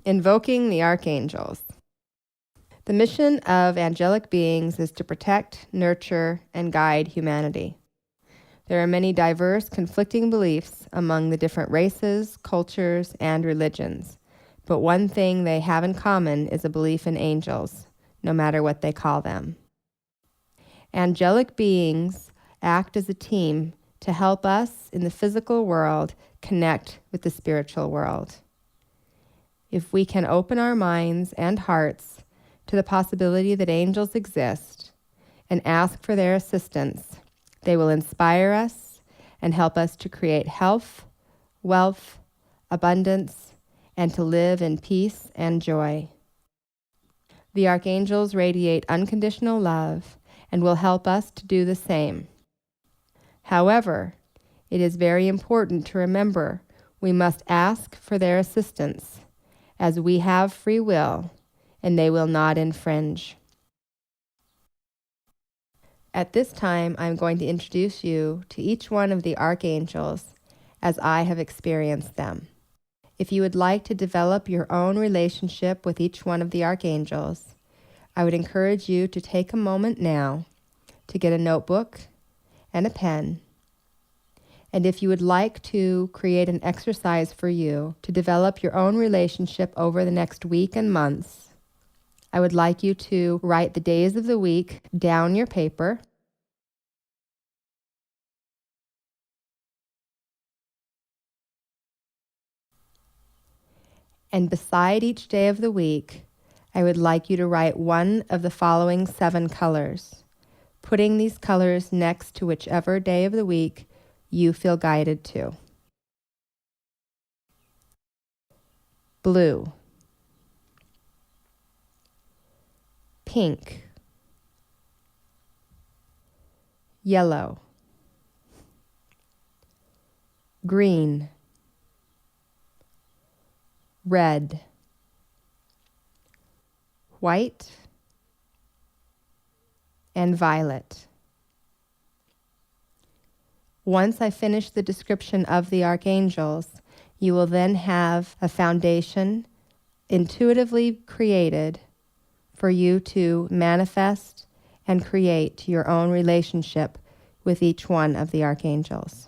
Invoking the Archangels. The mission of angelic beings is to protect, nurture, and guide humanity. There are many diverse, conflicting beliefs among the different races, cultures, and religions, but one thing they have in common is a belief in angels, no matter what they call them. Angelic beings act as a team to help us in the physical world connect with the spiritual world. If we can open our minds and hearts to the possibility that angels exist and ask for their assistance, they will inspire us and help us to create health, wealth, abundance, and to live in peace and joy. The archangels radiate unconditional love and will help us to do the same. However, it is very important to remember we must ask for their assistance, as we have free will, and they will not infringe. At this time, I'm going to introduce you to each one of the archangels as I have experienced them. If you would like to develop your own relationship with each one of the archangels, I would encourage you to take a moment now to get a notebook and a pen. And if you would like to create an exercise for you to develop your own relationship over the next week and months, I would like you to write the days of the week down your paper. And beside each day of the week, I would like you to write one of the following 7 colors, putting these colors next to whichever day of the week you feel guided to. Blue, pink, yellow, green, red, white, and violet. Once I finish the description of the archangels, you will then have a foundation intuitively created for you to manifest and create your own relationship with each one of the archangels.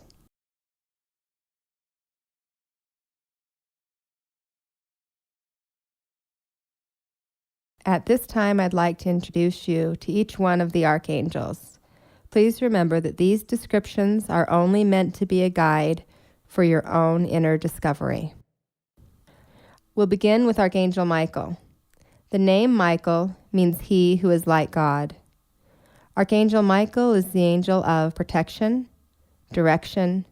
At this time, I'd like to introduce you to each one of the archangels. Please remember that these descriptions are only meant to be a guide for your own inner discovery. We'll begin with Archangel Michael. The name Michael means he who is like God. Archangel Michael is the angel of protection, direction,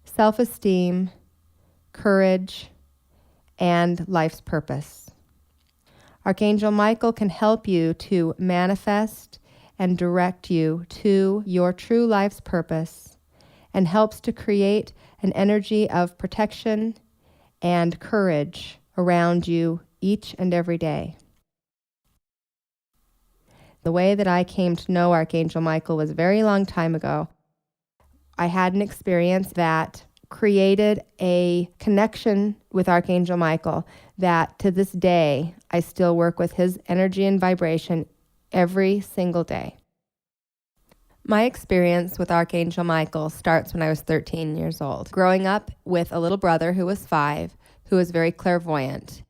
self-esteem, courage, and life's purpose. Archangel Michael can help you to manifest and direct you to your true life's purpose, and helps to create an energy of protection and courage around you each and every day. The way that I came to know Archangel Michael was a very long time ago. I had an experience that created a connection with Archangel Michael that to this day I still work with his energy and vibration every single day. My experience with Archangel Michael starts when I was 13 years old, growing up with a little brother who was 5, who was very clairvoyant,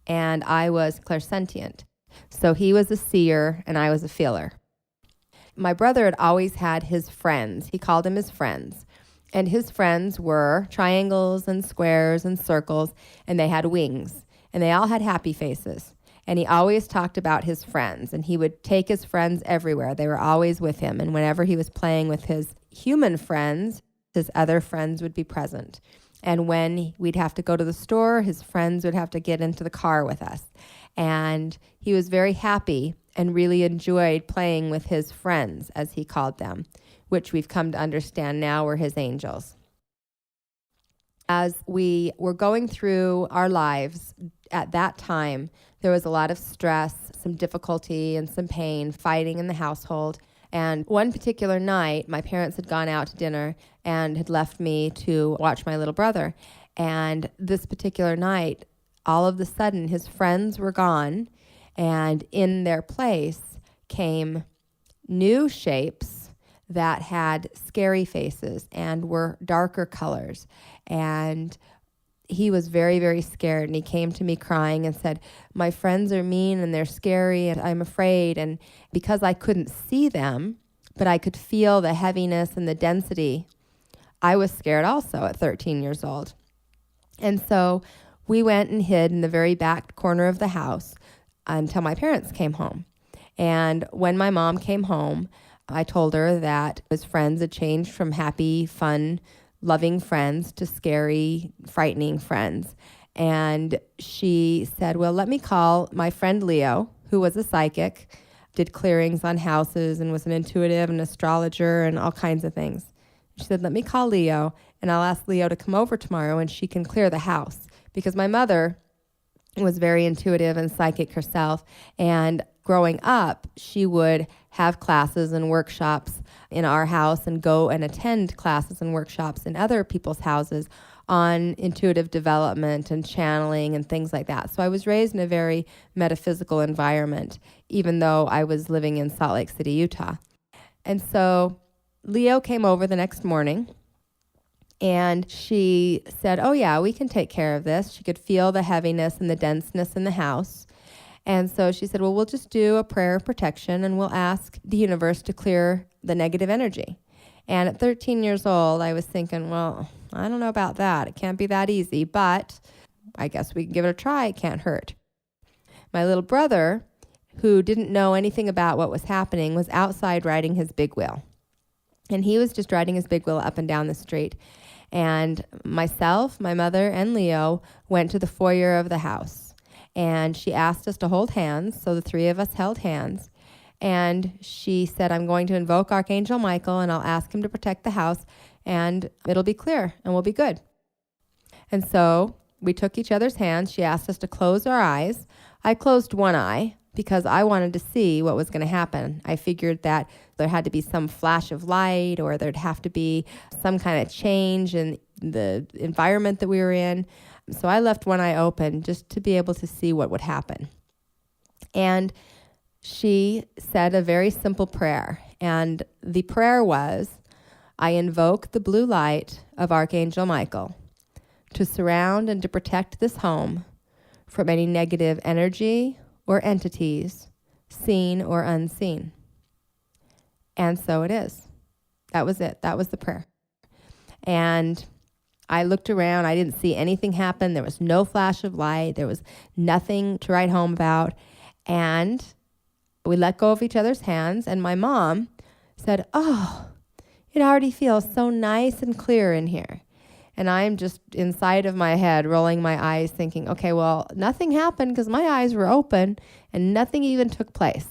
and I was clairsentient. So he was a seer and I was a feeler. My brother had always had his friends. He called them his friends. And his friends were triangles and squares and circles, and they had wings, and they all had happy faces. And he always talked about his friends, and he would take his friends everywhere. They were always with him. And whenever he was playing with his human friends, his other friends would be present. And when we'd have to go to the store, his friends would have to get into the car with us. And he was very happy and really enjoyed playing with his friends, as he called them, which we've come to understand now were his angels. As we were going through our lives at that time, there was a lot of stress, some difficulty, and some pain, fighting in the household. And one particular night, my parents had gone out to dinner and had left me to watch my little brother. And this particular night, all of a sudden his friends were gone, and in their place came new shapes that had scary faces and were darker colors. And he was very, very scared, and he came to me crying and said, my friends are mean and they're scary and I'm afraid. And because I couldn't see them, but I could feel the heaviness and the density, I was scared also at 13 years old. And so we went and hid in the very back corner of the house until my parents came home. And when my mom came home, I told her that his friends had changed from happy, fun, loving friends to scary, frightening friends. And she said, well, let me call my friend Leo, who was a psychic, did clearings on houses and was an intuitive and astrologer and all kinds of things. She said, let me call Leo and I'll ask Leo to come over tomorrow and she can clear the house. Because my mother was very intuitive and psychic herself. And growing up, she would have classes and workshops in our house and go and attend classes and workshops in other people's houses on intuitive development and channeling and things like that. So I was raised in a very metaphysical environment, even though I was living in Salt Lake City, Utah. And so Leo came over the next morning, and she said, oh yeah, we can take care of this. She could feel the heaviness and the denseness in the house. And so she said, well, we'll just do a prayer of protection and we'll ask the universe to clear the negative energy. And at 13 years old, I was thinking, well, I don't know about that. It can't be that easy, but I guess we can give it a try. It can't hurt. My little brother, who didn't know anything about what was happening, was outside riding his big wheel. And he was just riding his big wheel up and down the street. And myself, my mother, and Leo went to the foyer of the house. And she asked us to hold hands, so the three of us held hands. And she said, I'm going to invoke Archangel Michael, and I'll ask him to protect the house, and it'll be clear, and we'll be good. And so we took each other's hands. She asked us to close our eyes. I closed one eye because I wanted to see what was going to happen. I figured that there had to be some flash of light, or there'd have to be some kind of change in the environment that we were in. So I left one eye open just to be able to see what would happen. And she said a very simple prayer. And the prayer was, I invoke the blue light of Archangel Michael to surround and to protect this home from any negative energy or entities, seen or unseen. And so it is. That was it. That was the prayer. And I looked around. I didn't see anything happen. There was no flash of light. There was nothing to write home about. And we let go of each other's hands. And my mom said, oh, it already feels so nice and clear in here. And I'm just inside of my head, rolling my eyes, thinking, okay, well, nothing happened because my eyes were open and nothing even took place.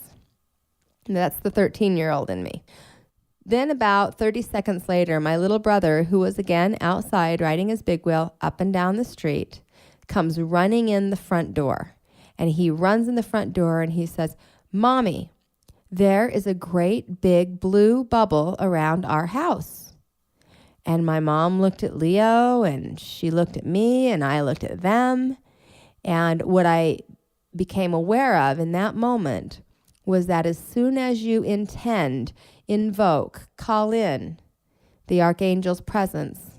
And that's the 13-year-old in me. Then about 30 seconds later, my little brother, who was again outside riding his big wheel up and down the street, comes running in the front door. And he runs in the front door and he says, Mommy, there is a great big blue bubble around our house. And my mom looked at Leo and she looked at me and I looked at them. And what I became aware of in that moment was that as soon as you invoke, call in the Archangel's presence,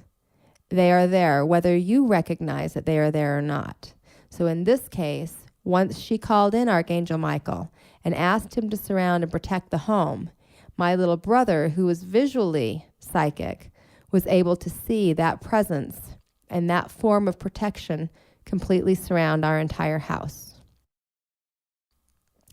they are there, whether you recognize that they are there or not. So in this case, once she called in Archangel Michael and asked him to surround and protect the home, my little brother, who was visually psychic, was able to see that presence and that form of protection completely surround our entire house.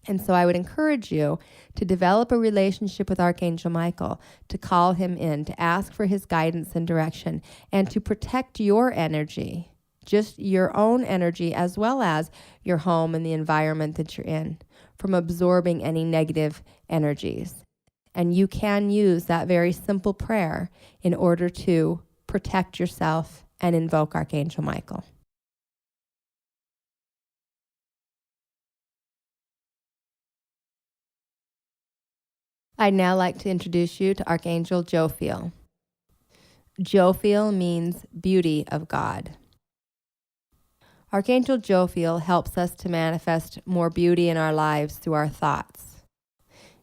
And so I would encourage you to develop a relationship with Archangel Michael, to call him in, to ask for his guidance and direction, and to protect your energy, just your own energy, as well as your home and the environment that you're in, from absorbing any negative energies. And you can use that very simple prayer in order to protect yourself and invoke Archangel Michael. I'd now like to introduce you to Archangel Jophiel. Jophiel means beauty of God. Archangel Jophiel helps us to manifest more beauty in our lives through our thoughts.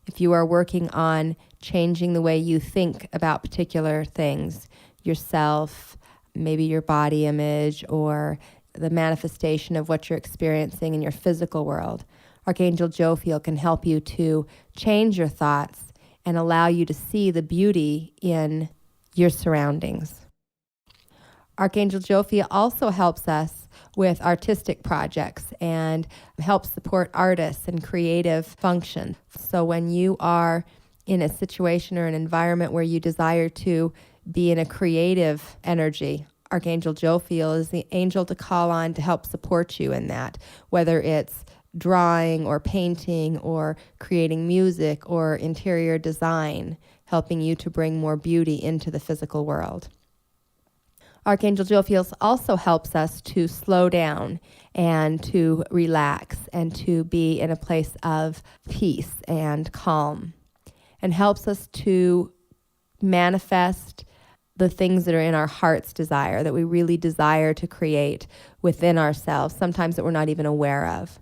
If you are working on changing the way you think about particular things, yourself, maybe your body image, or the manifestation of what you're experiencing in your physical world, Archangel Jophiel can help you to change your thoughts and allow you to see the beauty in your surroundings. Archangel Jophiel also helps us with artistic projects and helps support artists and creative function. So when you are in a situation or an environment where you desire to be in a creative energy, Archangel Jophiel is the angel to call on to help support you in that, whether it's drawing or painting or creating music or interior design, helping you to bring more beauty into the physical world. Archangel Jophiel also helps us to slow down and to relax and to be in a place of peace and calm, and helps us to manifest the things that are in our heart's desire, that we really desire to create within ourselves, sometimes that we're not even aware of.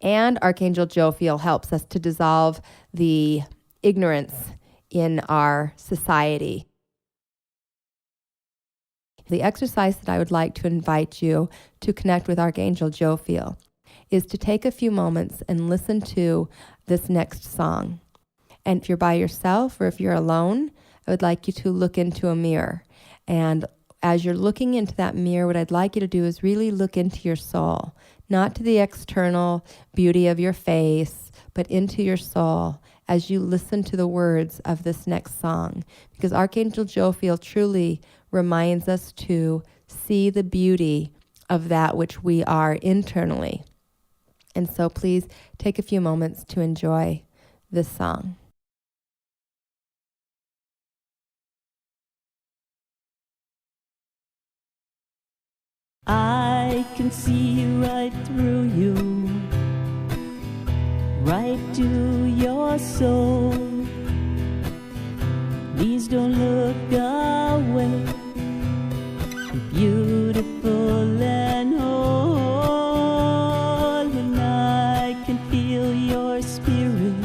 And Archangel Jophiel helps us to dissolve the ignorance in our society. The exercise that I would like to invite you to connect with Archangel Jophiel is to take a few moments and listen to this next song. And if you're by yourself or if you're alone, I would like you to look into a mirror. And as you're looking into that mirror, what I'd like you to do is really look into your soul, not to the external beauty of your face, but into your soul as you listen to the words of this next song. Because Archangel Jophiel truly reminds us to see the beauty of that which we are internally. And so please take a few moments to enjoy this song. I can see right through you, right to your soul. Please don't look away. You're beautiful and whole, and I can feel your spirit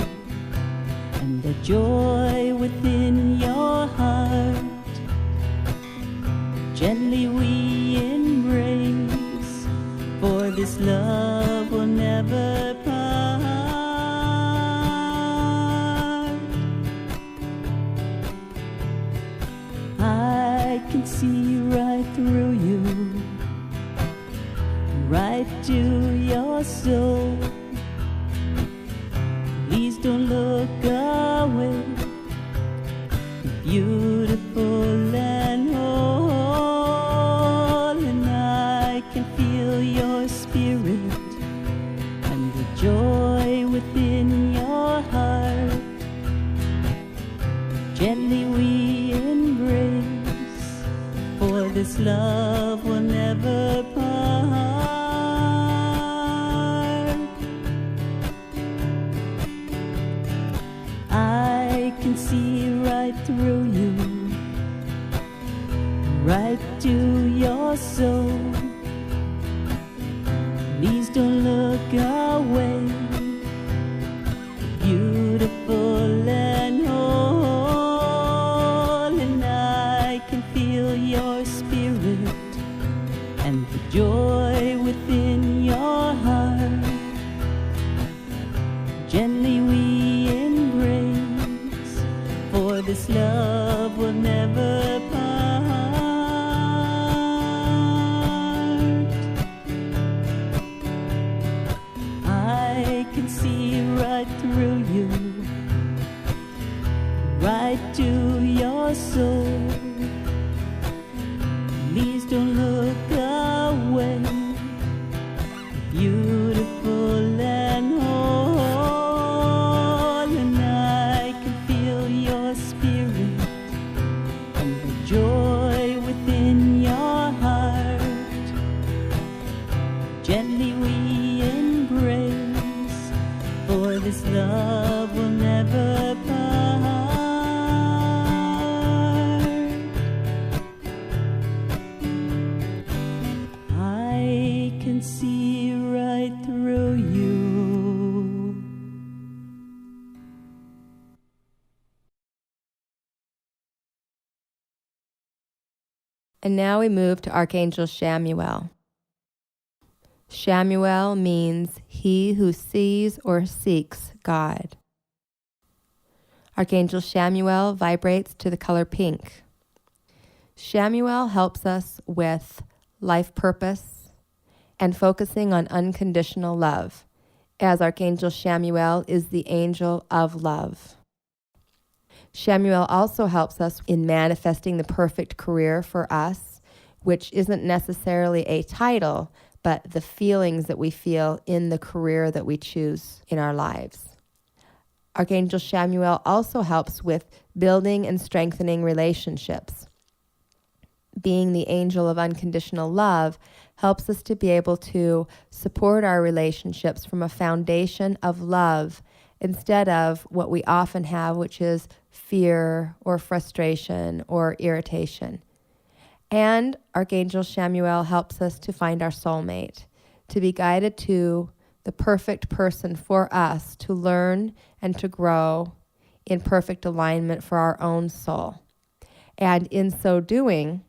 and the joy within your heart. Gently we embrace, for this love will never part. I can see right through you, right to your soul. Please don't look away. Beautiful and whole, and I can feel your spirit and the joy within your heart. Gently we embrace, for this love will never part. I can see right through you, right to your soul. Please don't look away. Beautiful and whole, and I can feel your spirit and the joy within your heart. Gently we embrace, for this love will never part. I can see right through you, right to your soul. Please don't look away. Beautiful and whole, and I can feel your spirit and the joy within your heart. Gently we embrace, for this love will never part. I right through you. And now we move to Archangel Chamuel. Chamuel means he who sees or seeks God. Archangel Chamuel vibrates to the color pink. Chamuel helps us with life purpose and focusing on unconditional love, as Archangel Chamuel is the angel of love. Chamuel also helps us in manifesting the perfect career for us, which isn't necessarily a title, but the feelings that we feel in the career that we choose in our lives. Archangel Chamuel also helps with building and strengthening relationships. Being the angel of unconditional love helps us to be able to support our relationships from a foundation of love instead of what we often have, which is fear or frustration or irritation. And Archangel Chamuel helps us to find our soulmate, to be guided to the perfect person for us to learn and to grow in perfect alignment for our own soul. And in so doing,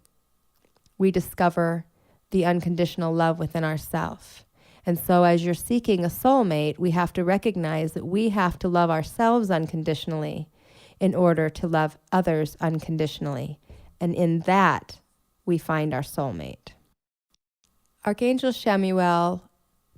we discover the unconditional love within ourselves. And so as you're seeking a soulmate, we have to recognize that we have to love ourselves unconditionally in order to love others unconditionally. And in that, we find our soulmate. Archangel Chamuel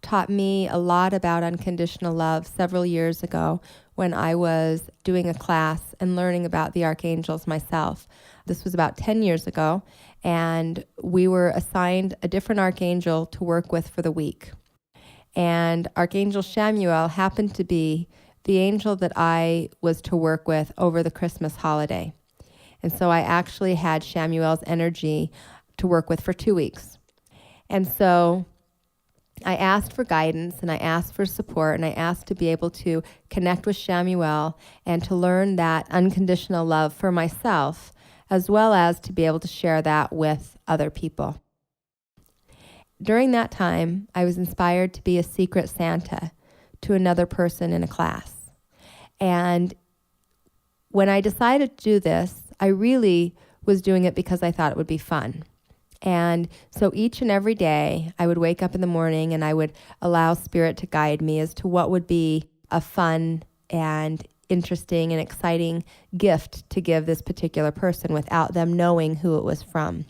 taught me a lot about unconditional love several years ago when I was doing a class and learning about the archangels myself. This was about 10 years ago, and we were assigned a different archangel to work with for the week. And Archangel Chamuel happened to be the angel that I was to work with over the Christmas holiday. And so I actually had Chamuel's energy to work with for 2 weeks. And so I asked for guidance and I asked for support and I asked to be able to connect with Chamuel and to learn that unconditional love for myself, as well as to be able to share that with other people. During that time, I was inspired to be a secret Santa to another person in a class. And when I decided to do this, I really was doing it because I thought it would be fun. And so each and every day, I would wake up in the morning and I would allow Spirit to guide me as to what would be a fun and interesting and exciting gift to give this particular person without them knowing who it was from.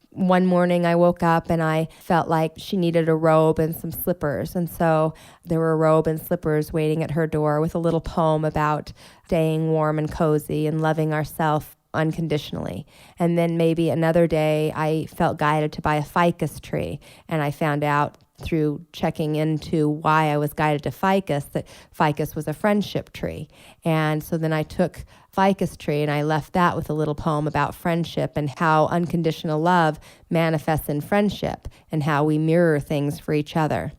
One morning I woke up and I felt like she needed a robe and some slippers. And so there were a robe and slippers waiting at her door with a little poem about staying warm and cozy and loving ourselves unconditionally. And then maybe another day I felt guided to buy a ficus tree. And I found out through checking into why I was guided to ficus that ficus was a friendship tree. And so then I took ficus tree and I left that with a little poem about friendship and how unconditional love manifests in friendship and how we mirror things for each other.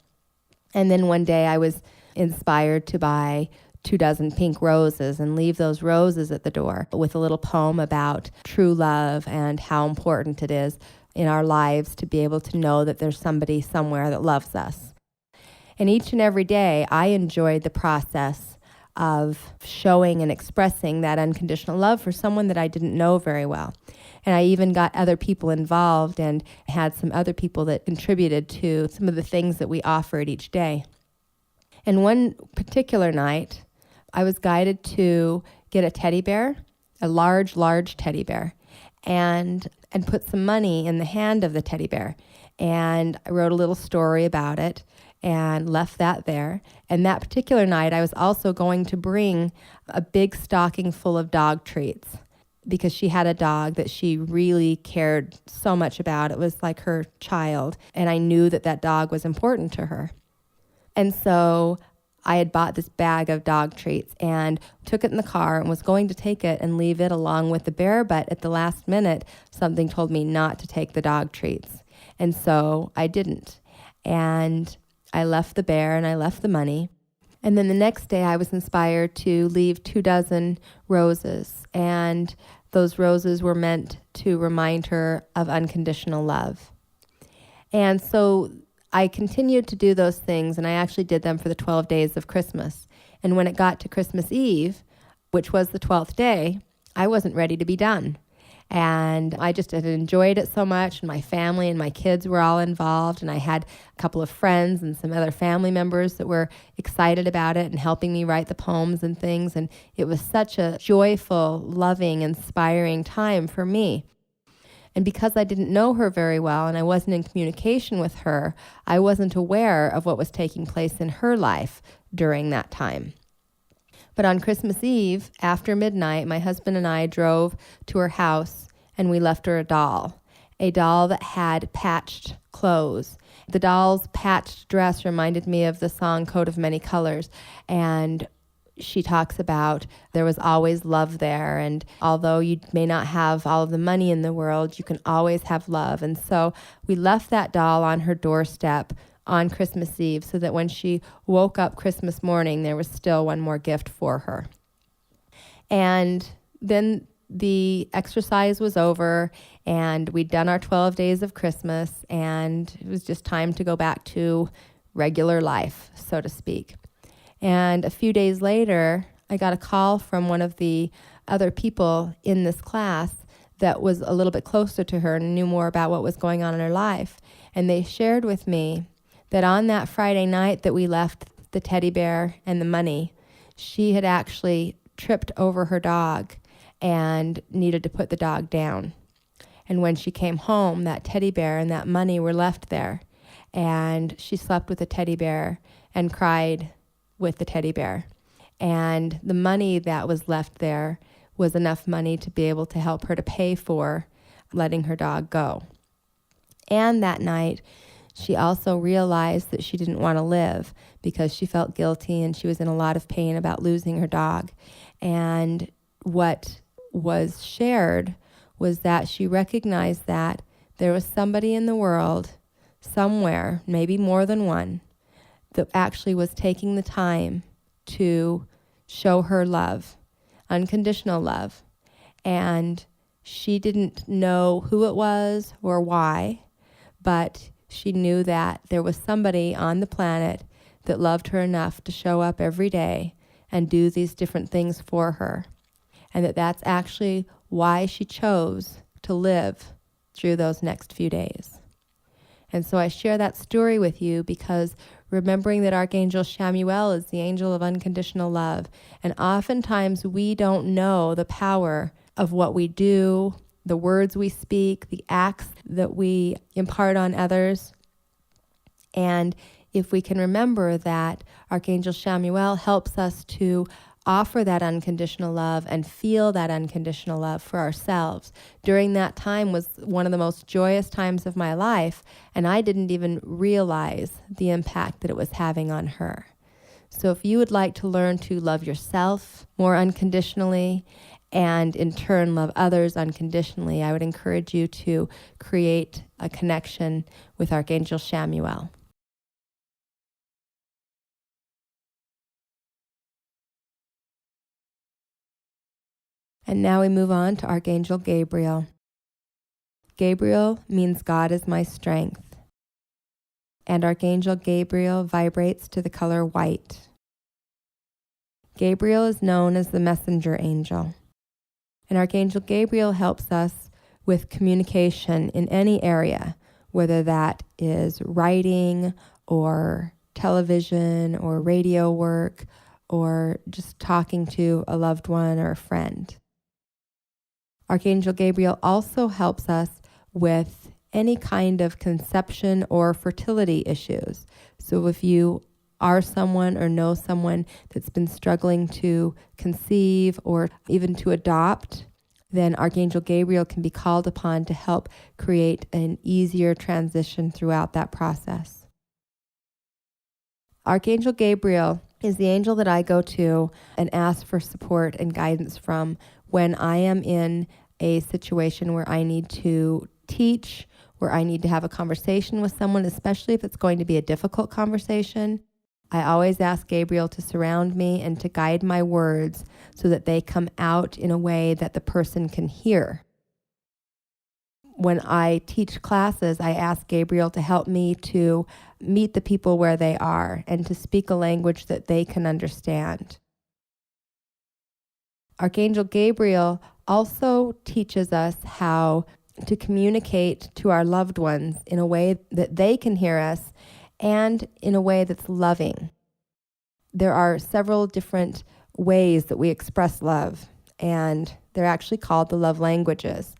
And then one day I was inspired to buy 24 pink roses and leave those roses at the door with a little poem about true love and how important it is in our lives to be able to know that there's somebody somewhere that loves us. And each and every day, I enjoyed the process of showing and expressing that unconditional love for someone that I didn't know very well. And I even got other people involved and had some other people that contributed to some of the things that we offered each day. And one particular night, I was guided to get a teddy bear, a large teddy bear, and put some money in the hand of the teddy bear. And I wrote a little story about it and left that there. And that particular night, I was also going to bring a big stocking full of dog treats because she had a dog that she really cared so much about. It was like her child. And I knew that that dog was important to her. And so I had bought this bag of dog treats and took it in the car and was going to take it and leave it along with the bear, but at the last minute, something told me not to take the dog treats. And so I didn't. And I left the bear and I left the money. And then the next day I was inspired to leave 24 roses. And those roses were meant to remind her of unconditional love. And so I continued to do those things, and I actually did them for the 12 days of Christmas. And when it got to Christmas Eve, which was the 12th day, I wasn't ready to be done. And I just had enjoyed it so much, and my family and my kids were all involved, and I had a couple of friends and some other family members that were excited about it and helping me write the poems and things, and it was such a joyful, loving, inspiring time for me. And because I didn't know her very well and I wasn't in communication with her, I wasn't aware of what was taking place in her life during that time. But on Christmas Eve, after midnight, my husband and I drove to her house and we left her a doll that had patched clothes. The doll's patched dress reminded me of the song Coat of Many Colors, and she talks about there was always love there, and although you may not have all of the money in the world, you can always have love. And so we left that doll on her doorstep on Christmas Eve so that when she woke up Christmas morning, there was still one more gift for her. And then the exercise was over, and we'd done our 12 days of Christmas, and it was just time to go back to regular life, so to speak. And a few days later, I got a call from one of the other people in this class that was a little bit closer to her and knew more about what was going on in her life. And they shared with me that on that Friday night that we left the teddy bear and the money, she had actually tripped over her dog and needed to put the dog down. And when she came home, that teddy bear and that money were left there. And she slept with the teddy bear and cried with the teddy bear. And the money that was left there was enough money to be able to help her to pay for letting her dog go. And that night, she also realized that she didn't want to live because she felt guilty and she was in a lot of pain about losing her dog. And what was shared was that she recognized that there was somebody in the world, somewhere, maybe more than one, that actually was taking the time to show her love, unconditional love. And she didn't know who it was or why, but she knew that there was somebody on the planet that loved her enough to show up every day and do these different things for her. And that's actually why she chose to live through those next few days. And so I share that story with you because remembering that Archangel Chamuel is the angel of unconditional love. And oftentimes we don't know the power of what we do, the words we speak, the acts that we impart on others. And if we can remember that Archangel Chamuel helps us to offer that unconditional love and feel that unconditional love for ourselves. During that time was one of the most joyous times of my life, and I didn't even realize the impact that it was having on her. So if you would like to learn to love yourself more unconditionally and in turn love others unconditionally, I would encourage you to create a connection with Archangel Chamuel. And now we move on to Archangel Gabriel. Gabriel means God is my strength. And Archangel Gabriel vibrates to the color white. Gabriel is known as the messenger angel. And Archangel Gabriel helps us with communication in any area, whether that is writing or television or radio work or just talking to a loved one or a friend. Archangel Gabriel also helps us with any kind of conception or fertility issues. So if you are someone or know someone that's been struggling to conceive or even to adopt, then Archangel Gabriel can be called upon to help create an easier transition throughout that process. Archangel Gabriel is the angel that I go to and ask for support and guidance from when I am in a situation where I need to teach, where I need to have a conversation with someone, especially if it's going to be a difficult conversation. I always ask Gabriel to surround me and to guide my words so that they come out in a way that the person can hear. when I teach classes, I ask Gabriel to help me to meet the people where they are and to speak a language that they can understand. Archangel Gabriel also teaches us how to communicate to our loved ones in a way that they can hear us and in a way that's loving. There are several different ways that we express love, and they're actually called the love languages.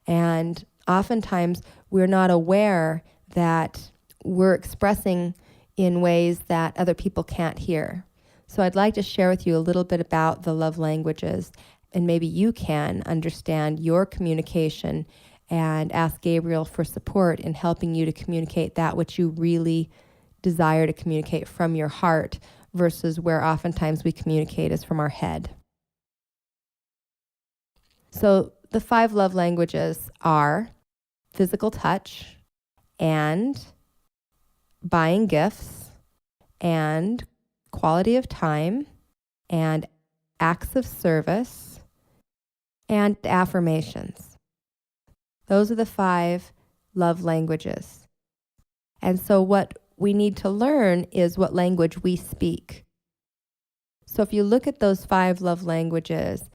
And oftentimes we're not aware that we're expressing in ways that other people can't hear. So I'd like to share with you a little bit about the love languages, and maybe you can understand your communication and ask Gabriel for support in helping you to communicate that which you really desire to communicate from your heart versus where oftentimes we communicate is from our head. So the 5 love languages are physical touch and buying gifts and quality of time and acts of service and affirmations. Those are the 5 love languages. And so what we need to learn is what language we speak. So if you look at those 5 love languages,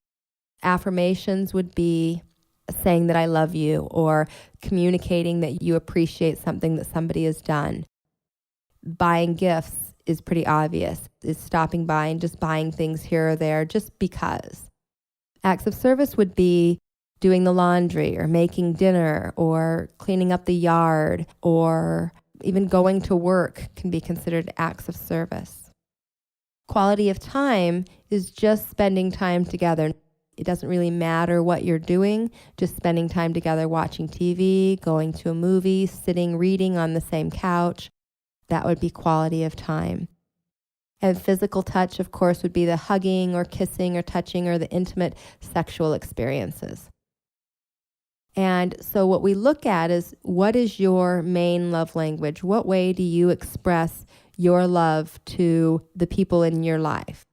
affirmations would be saying that I love you or communicating that you appreciate something that somebody has done. Buying gifts is pretty obvious. Is stopping by and just buying things here or there just because. Acts of service would be doing the laundry or making dinner or cleaning up the yard or even going to work can be considered acts of service. Quality of time is just spending time together. It doesn't really matter what you're doing, just spending time together watching TV, going to a movie, sitting, reading on the same couch. That would be quality of time. And physical touch, of course, would be the hugging or kissing or touching or the intimate sexual experiences. And so what we look at is, what is your main love language? What way do you express your love to the people in your life?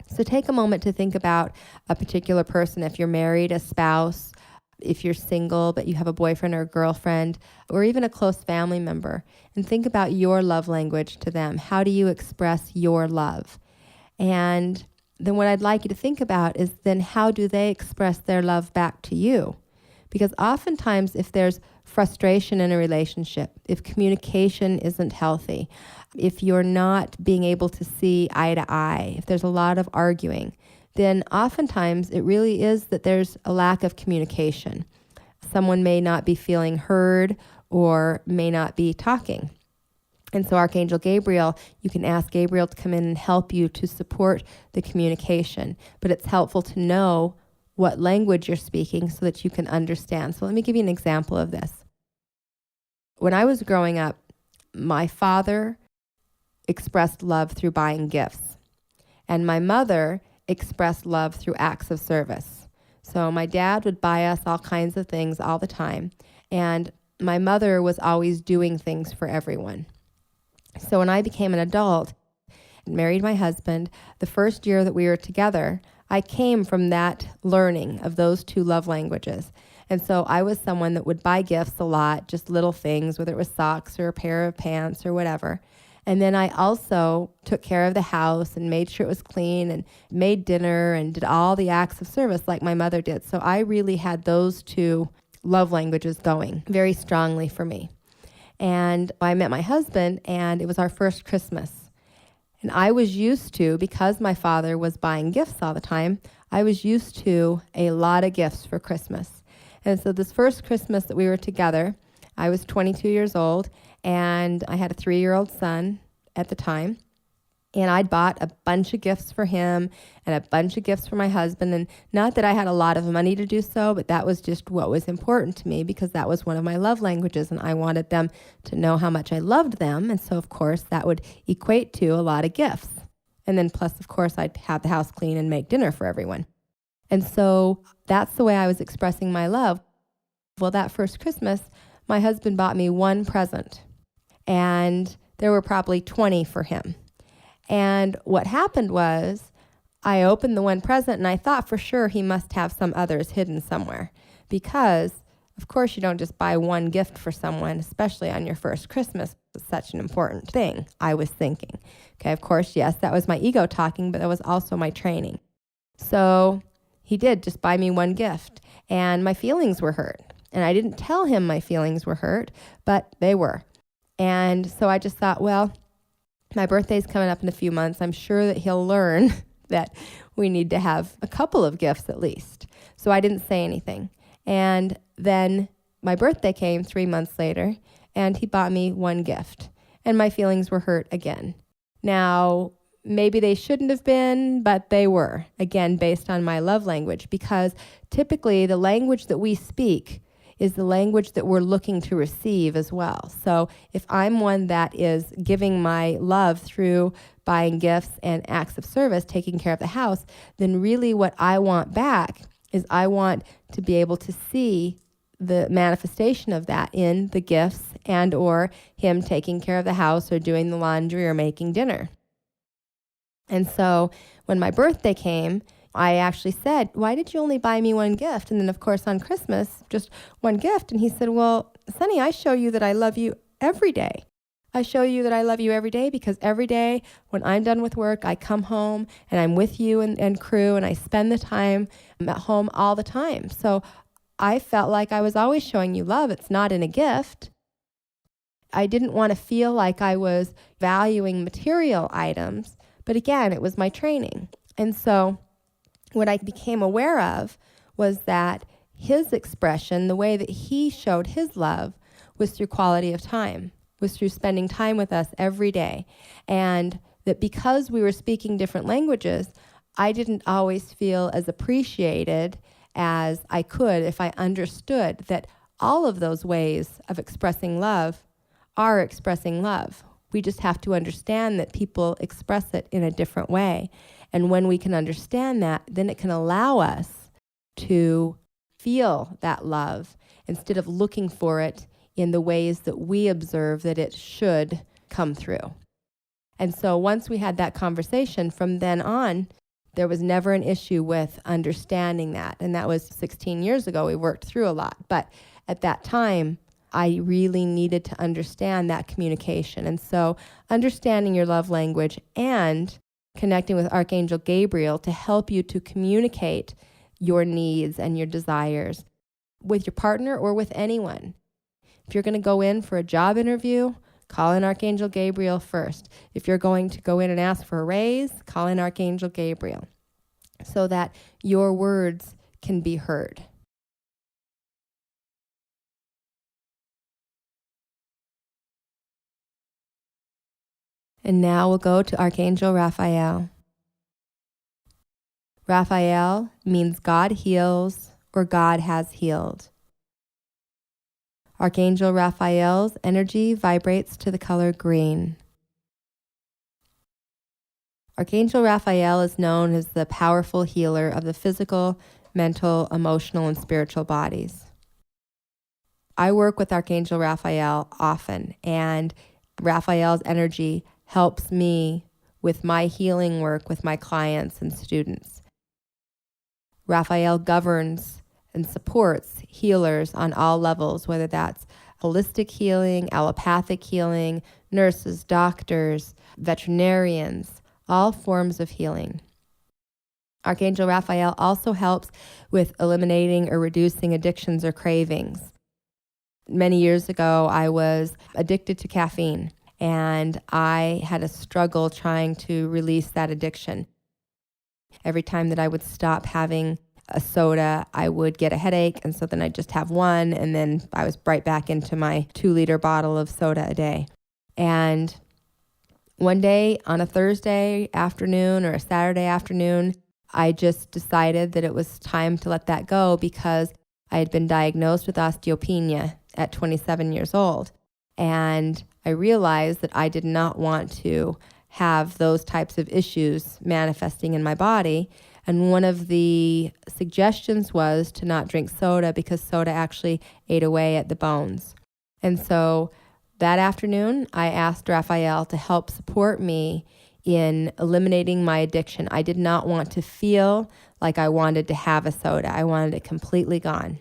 So take a moment to think about a particular person. If you're married, a spouse, if you're single but you have a boyfriend or a girlfriend, or even a close family member, and think about your love language to them. How do you express your love? And then what I'd like you to think about is then how do they express their love back to you? Because oftentimes if there's frustration in a relationship, if communication isn't healthy, if you're not being able to see eye to eye, if there's a lot of arguing, then oftentimes it really is that there's a lack of communication. Someone may not be feeling heard or may not be talking. And so Archangel Gabriel, you can ask Gabriel to come in and help you to support the communication. But it's helpful to know what language you're speaking so that you can understand. So let me give you an example of this. When I was growing up, my father expressed love through buying gifts, and my mother expressed love through acts of service. So my dad would buy us all kinds of things all the time, and my mother was always doing things for everyone. So when I became an adult and married my husband, the first year that we were together, I came from that learning of those 2 love languages. And so I was someone that would buy gifts a lot, just little things, whether it was socks or a pair of pants or whatever. And then I also took care of the house and made sure it was clean and made dinner and did all the acts of service like my mother did. So I really had those 2 love languages going very strongly for me. And I met my husband, and it was our first Christmas. And I was used to, because my father was buying gifts all the time, I was used to a lot of gifts for Christmas. And so this first Christmas that we were together, I was 22 years old, and I had a 3-year-old son at the time. And I'd bought a bunch of gifts for him and a bunch of gifts for my husband. And not that I had a lot of money to do so, but that was just what was important to me because that was one of my love languages. And I wanted them to know how much I loved them. And so, of course, that would equate to a lot of gifts. And then plus, of course, I'd have the house clean and make dinner for everyone. And so that's the way I was expressing my love. Well, that first Christmas, my husband bought me one present. And there were probably 20 for him. And what happened was I opened the one present and I thought for sure he must have some others hidden somewhere because of course you don't just buy one gift for someone, especially on your first Christmas. It's such an important thing, I was thinking. Okay, of course, yes, that was my ego talking, but that was also my training. So he did just buy me one gift, and my feelings were hurt. And I didn't tell him my feelings were hurt, but they were. And so I just thought, well, my birthday's coming up in a few months. I'm sure that he'll learn that we need to have a couple of gifts at least. So I didn't say anything. And then my birthday came 3 months later, and he bought me one gift, and my feelings were hurt again. Now, maybe they shouldn't have been, but they were, again, based on my love language, because typically the language that we speak is the language that we're looking to receive as well. So if I'm one that is giving my love through buying gifts and acts of service, taking care of the house, then really what I want back is I want to be able to see the manifestation of that in the gifts and or him taking care of the house or doing the laundry or making dinner. And so when my birthday came, I actually said, why did you only buy me one gift? And then, of course, on Christmas, just one gift. And he said, well, Sunny, I show you that I love you every day. I show you that I love you every day because every day when I'm done with work, I come home and I'm with you and crew, and I spend the time at home all the time. So I felt like I was always showing you love. It's not in a gift. I didn't want to feel like I was valuing material items. But again, it was my training. And so what I became aware of was that his expression, the way that he showed his love, was through quality of time, was through spending time with us every day. And that because we were speaking different languages, I didn't always feel as appreciated as I could if I understood that all of those ways of expressing love are expressing love. We just have to understand that people express it in a different way. And when we can understand that, then it can allow us to feel that love instead of looking for it in the ways that we observe that it should come through. And so once we had that conversation, from then on, there was never an issue with understanding that. And that was 16 years ago. We worked through a lot. But at that time, I really needed to understand that communication. And so understanding your love language and connecting with Archangel Gabriel to help you to communicate your needs and your desires with your partner or with anyone. If you're going to go in for a job interview, call in Archangel Gabriel first. If you're going to go in and ask for a raise, call in Archangel Gabriel so that your words can be heard. And now we'll go to Archangel Raphael. Raphael means God heals or God has healed. Archangel Raphael's energy vibrates to the color green. Archangel Raphael is known as the powerful healer of the physical, mental, emotional, and spiritual bodies. I work with Archangel Raphael often, and Raphael's energy helps me with my healing work with my clients and students. Raphael governs and supports healers on all levels, whether that's holistic healing, allopathic healing, nurses, doctors, veterinarians, all forms of healing. Archangel Raphael also helps with eliminating or reducing addictions or cravings. Many years ago, I was addicted to caffeine, and I had a struggle trying to release that addiction. Every time that I would stop having a soda, I would get a headache, and so then I'd just have one, and then I was right back into my 2-liter bottle of soda a day. And one day on a Thursday afternoon or a Saturday afternoon, I just decided that it was time to let that go because I had been diagnosed with osteopenia at 27 years old. And I realized that I did not want to have those types of issues manifesting in my body. And one of the suggestions was to not drink soda because soda actually ate away at the bones. And so that afternoon, I asked Raphael to help support me in eliminating my addiction. I did not want to feel like I wanted to have a soda. I wanted it completely gone.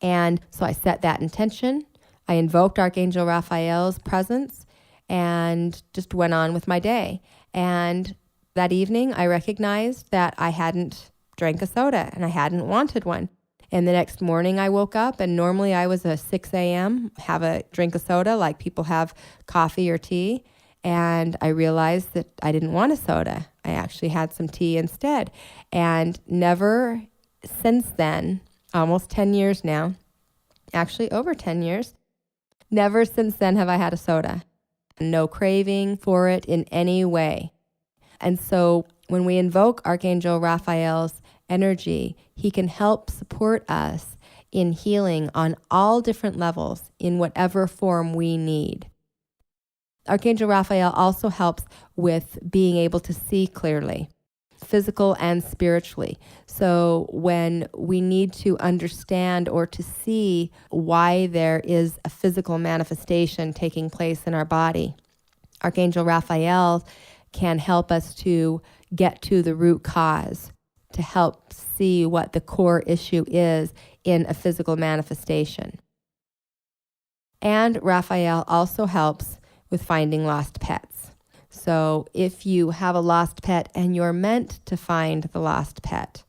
And so I set that intention. I invoked Archangel Raphael's presence and just went on with my day. And that evening, I recognized that I hadn't drank a soda and I hadn't wanted one. And the next morning I woke up, and normally I was a 6 a.m., have a drink of soda like people have coffee or tea. And I realized that I didn't want a soda. I actually had some tea instead. And never since then, almost 10 years now, actually over 10 years, never since then have I had a soda. No craving for it in any way. And so when we invoke Archangel Raphael's energy, he can help support us in healing on all different levels in whatever form we need. Archangel Raphael also helps with being able to see clearly, physical and spiritually. So when we need to understand or to see why there is a physical manifestation taking place in our body, Archangel Raphael can help us to get to the root cause, to help see what the core issue is in a physical manifestation. And Raphael also helps with finding lost pets. So if you have a lost pet and you're meant to find the lost pet,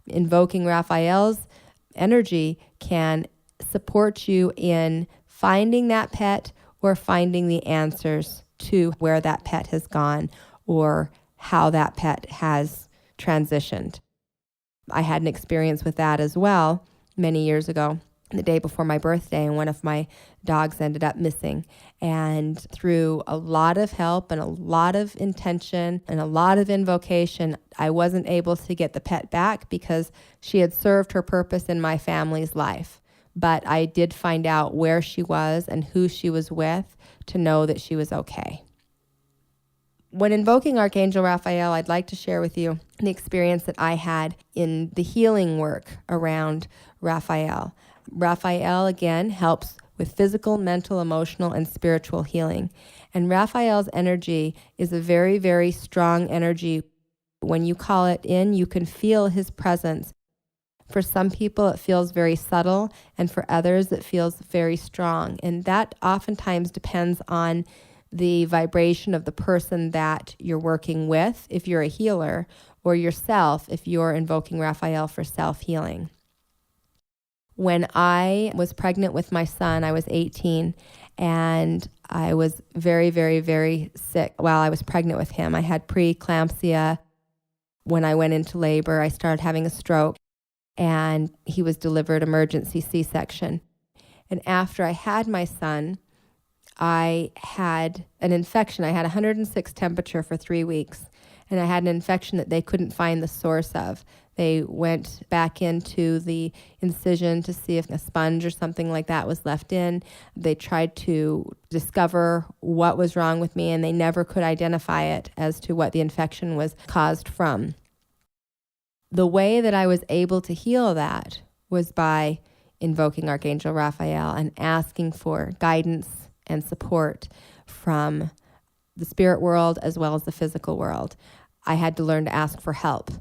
invoking Raphael's energy can support you in finding that pet or finding the answers to where that pet has gone or how that pet has transitioned. I had an experience with that as well many years ago, the day before my birthday, and one of my dogs ended up missing. And through a lot of help and a lot of intention and a lot of invocation, I wasn't able to get the pet back because she had served her purpose in my family's life. But I did find out where she was and who she was with to know that she was okay. When invoking Archangel Raphael, I'd like to share with you the experience that I had in the healing work around Raphael. Raphael, again, helps with physical, mental, emotional, and spiritual healing. And Raphael's energy is a very, very strong energy. When you call it in, you can feel his presence. For some people, it feels very subtle, and for others, it feels very strong. And that oftentimes depends on the vibration of the person that you're working with, if you're a healer, or yourself, if you're invoking Raphael for self-healing. When I was pregnant with my son, I was 18, and I was very, very, very sick while I was pregnant with him. I had preeclampsia. When I went into labor, I started having a stroke, and he was delivered emergency C-section. And after I had my son, I had an infection. I had 106 temperature for 3 weeks, and I had an infection that they couldn't find the source of. They went back into the incision to see if a sponge or something like that was left in. They tried to discover what was wrong with me, and they never could identify it as to what the infection was caused from. The way that I was able to heal that was by invoking Archangel Raphael and asking for guidance and support from the spirit world as well as the physical world. I had to learn to ask for help.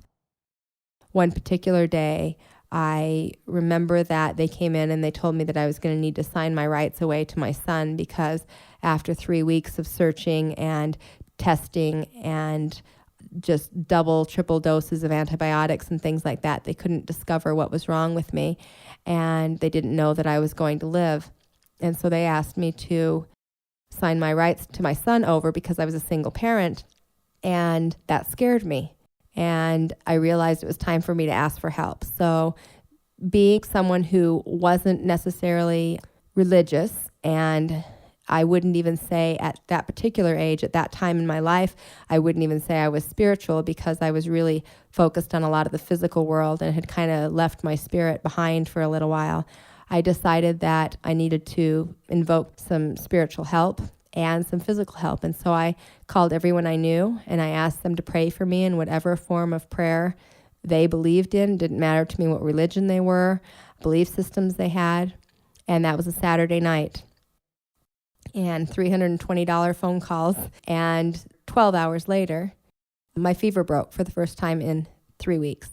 One particular day, I remember that they came in and they told me that I was going to need to sign my rights away to my son because after 3 weeks of searching and testing and just double, triple doses of antibiotics and things like that, they couldn't discover what was wrong with me, and they didn't know that I was going to live. And so they asked me to sign my rights to my son over because I was a single parent, and that scared me. And I realized it was time for me to ask for help. So being someone who wasn't necessarily religious, and I wouldn't even say at that particular age, at that time in my life, I wouldn't even say I was spiritual because I was really focused on a lot of the physical world and had kind of left my spirit behind for a little while. I decided that I needed to invoke some spiritual help and some physical help. And so I called everyone I knew and I asked them to pray for me in whatever form of prayer they believed in. It didn't matter to me what religion they were, belief systems they had. And that was a Saturday night. And $320 phone calls. And 12 hours later, my fever broke for the first time in 3 weeks.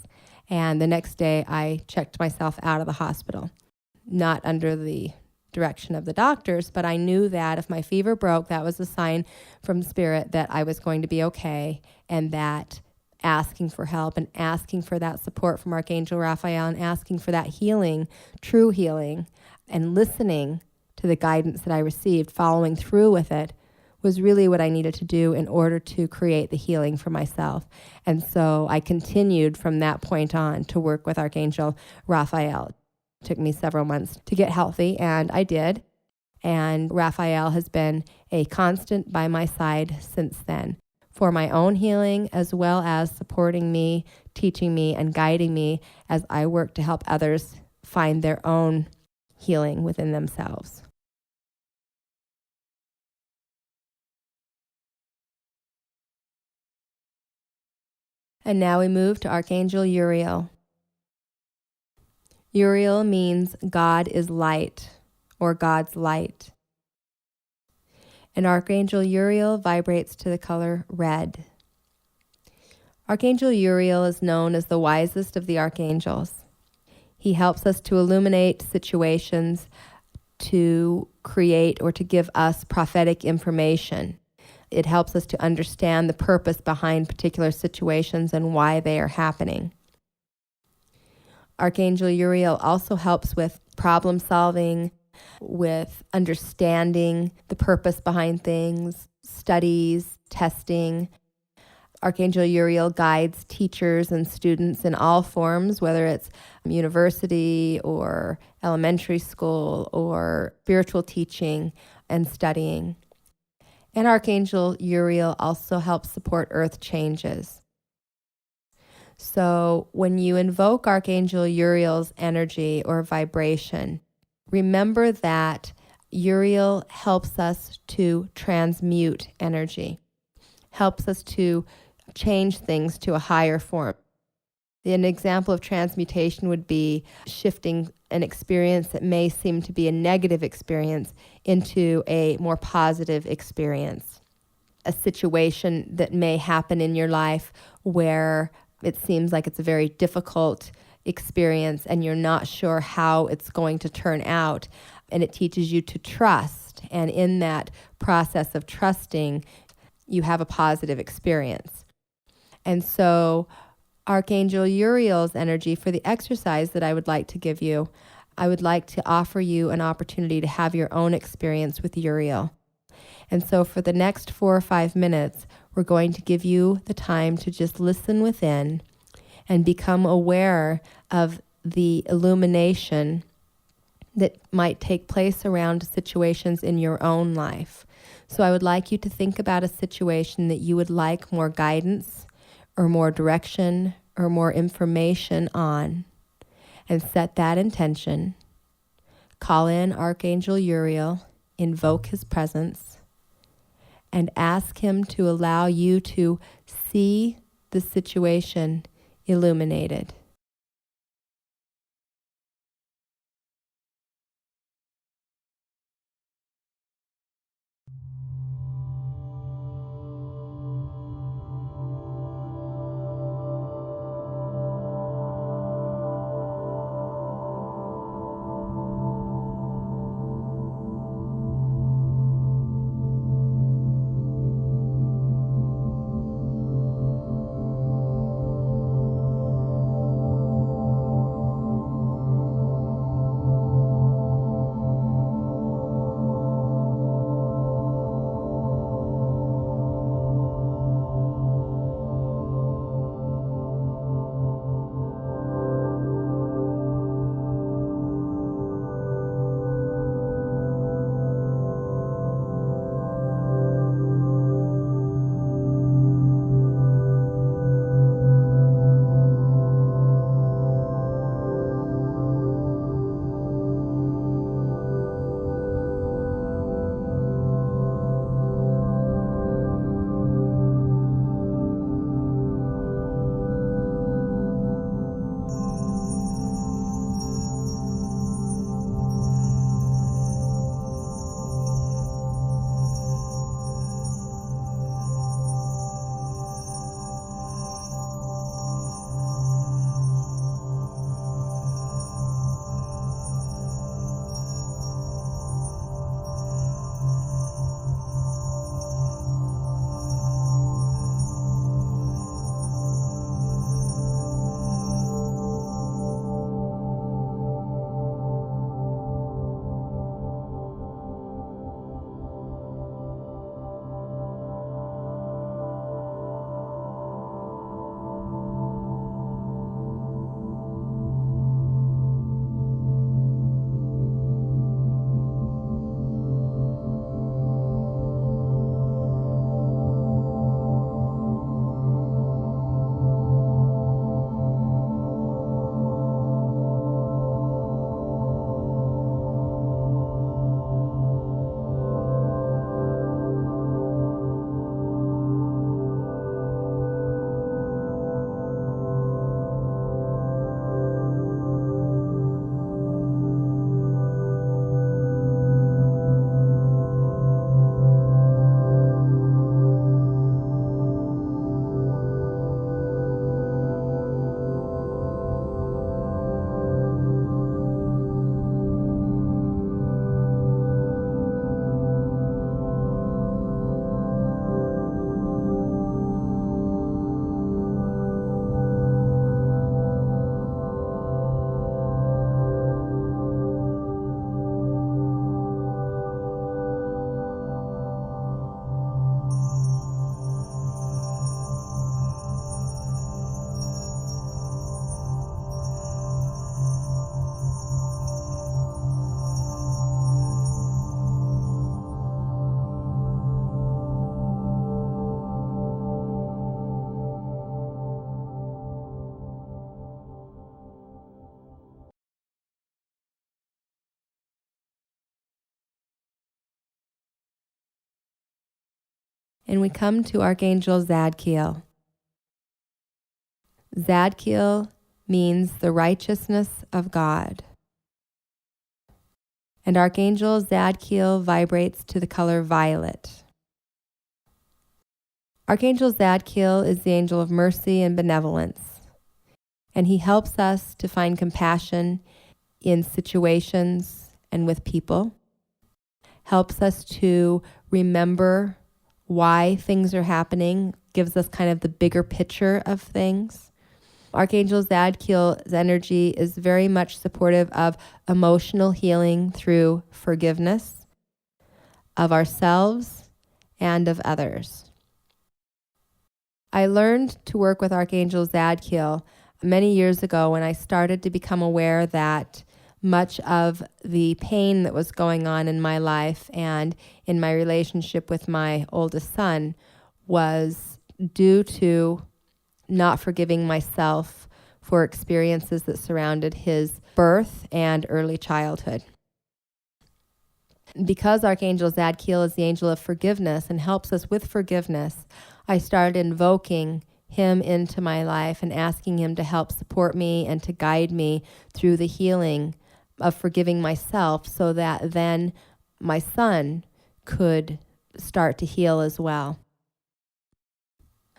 And the next day I checked myself out of the hospital. not under the direction of the doctors, but I knew that if my fever broke, that was a sign from Spirit that I was going to be okay, and that asking for help and asking for that support from Archangel Raphael and asking for that healing, true healing, and listening to the guidance that I received, following through with it, was really what I needed to do in order to create the healing for myself. And so I continued from that point on to work with Archangel Raphael. It took me several months to get healthy, and I did. And Raphael has been a constant by my side since then for my own healing, as well as supporting me, teaching me, and guiding me as I work to help others find their own healing within themselves. And now we move to Archangel Uriel. Uriel means God is light, or God's light. And Archangel Uriel vibrates to the color red. Archangel Uriel is known as the wisest of the archangels. He helps us to illuminate situations, to create or to give us prophetic information. It helps us to understand the purpose behind particular situations and why they are happening. Archangel Uriel also helps with problem solving, with understanding the purpose behind things, studies, testing. Archangel Uriel guides teachers and students in all forms, whether it's university or elementary school or spiritual teaching and studying. And Archangel Uriel also helps support earth changes. So when you invoke Archangel Uriel's energy or vibration, remember that Uriel helps us to transmute energy, helps us to change things to a higher form. An example of transmutation would be shifting an experience that may seem to be a negative experience into a more positive experience. A situation that may happen in your life where it seems like it's a very difficult experience and you're not sure how it's going to turn out, and it teaches you to trust. And in that process of trusting, you have a positive experience. And so Archangel Uriel's energy for the exercise that I would like to give you, I would like to offer you an opportunity to have your own experience with Uriel. And so for the next 4 or 5 minutes, we're going to give you the time to just listen within and become aware of the illumination that might take place around situations in your own life. So I would like you to think about a situation that you would like more guidance or more direction or more information on, and set that intention. Call in Archangel Uriel, invoke his presence, and ask him to allow you to see the situation illuminated. And we come to Archangel Zadkiel. Zadkiel means the righteousness of God. And Archangel Zadkiel vibrates to the color violet. Archangel Zadkiel is the angel of mercy and benevolence, and he helps us to find compassion in situations and with people, helps us to remember why things are happening, gives us kind of the bigger picture of things. Archangel Zadkiel's energy is very much supportive of emotional healing through forgiveness of ourselves and of others. I learned to work with Archangel Zadkiel many years ago when I started to become aware that much of the pain that was going on in my life and in my relationship with my oldest son was due to not forgiving myself for experiences that surrounded his birth and early childhood. Because Archangel Zadkiel is the angel of forgiveness and helps us with forgiveness, I started invoking him into my life and asking him to help support me and to guide me through the healing of forgiving myself so that then my son could start to heal as well.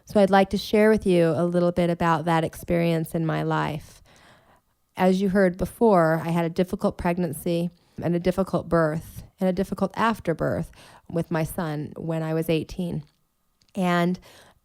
So I'd like to share with you a little bit about that experience in my life. As you heard before, I had a difficult pregnancy and a difficult birth and a difficult afterbirth with my son when I was 18. And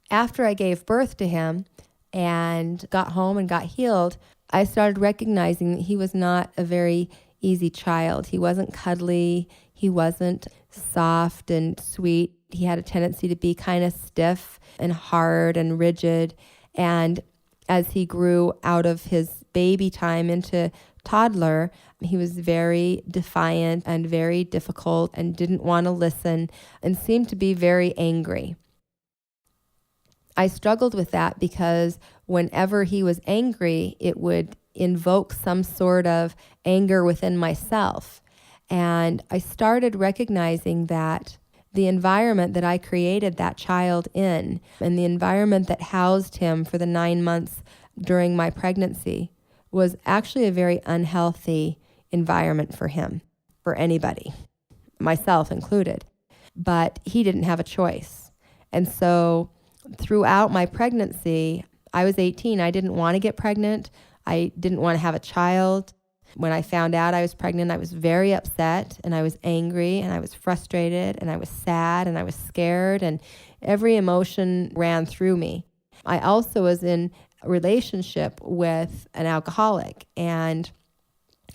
after I gave birth to him and got home and got healed, I started recognizing that he was not a very easy child. He wasn't cuddly. He wasn't soft and sweet. He had a tendency to be kind of stiff and hard and rigid. And as he grew out of his baby time into toddler, he was very defiant and very difficult and didn't want to listen and seemed to be very angry. I struggled with that because whenever he was angry, it would invoke some sort of anger within myself. And I started recognizing that the environment that I created that child in and the environment that housed him for the 9 months during my pregnancy was actually a very unhealthy environment for him, for anybody, myself included. But he didn't have a choice. And so throughout my pregnancy, I was 18. I didn't want to get pregnant. I didn't want to have a child. When I found out I was pregnant, I was very upset and I was angry and I was frustrated and I was sad and I was scared and every emotion ran through me. I also was in a relationship with an alcoholic, and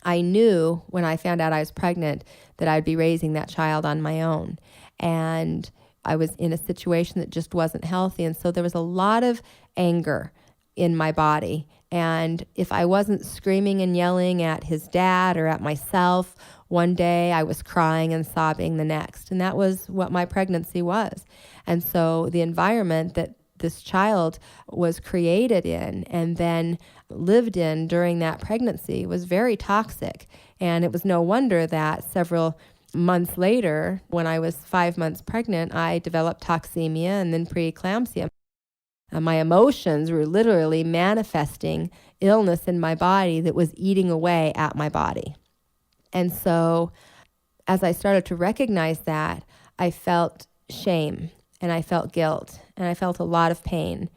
I knew when I found out I was pregnant that I'd be raising that child on my own. And I was in a situation that just wasn't healthy. And so there was a lot of anger in my body. And if I wasn't screaming and yelling at his dad or at myself, one day I was crying and sobbing the next. And that was what my pregnancy was. And so the environment that this child was created in and then lived in during that pregnancy was very toxic. And it was no wonder that several months later, when I was 5 months pregnant, I developed toxemia and then preeclampsia. My emotions were literally manifesting illness in my body that was eating away at my body. And so as I started to recognize that, I felt shame and I felt guilt and I felt a lot of pain.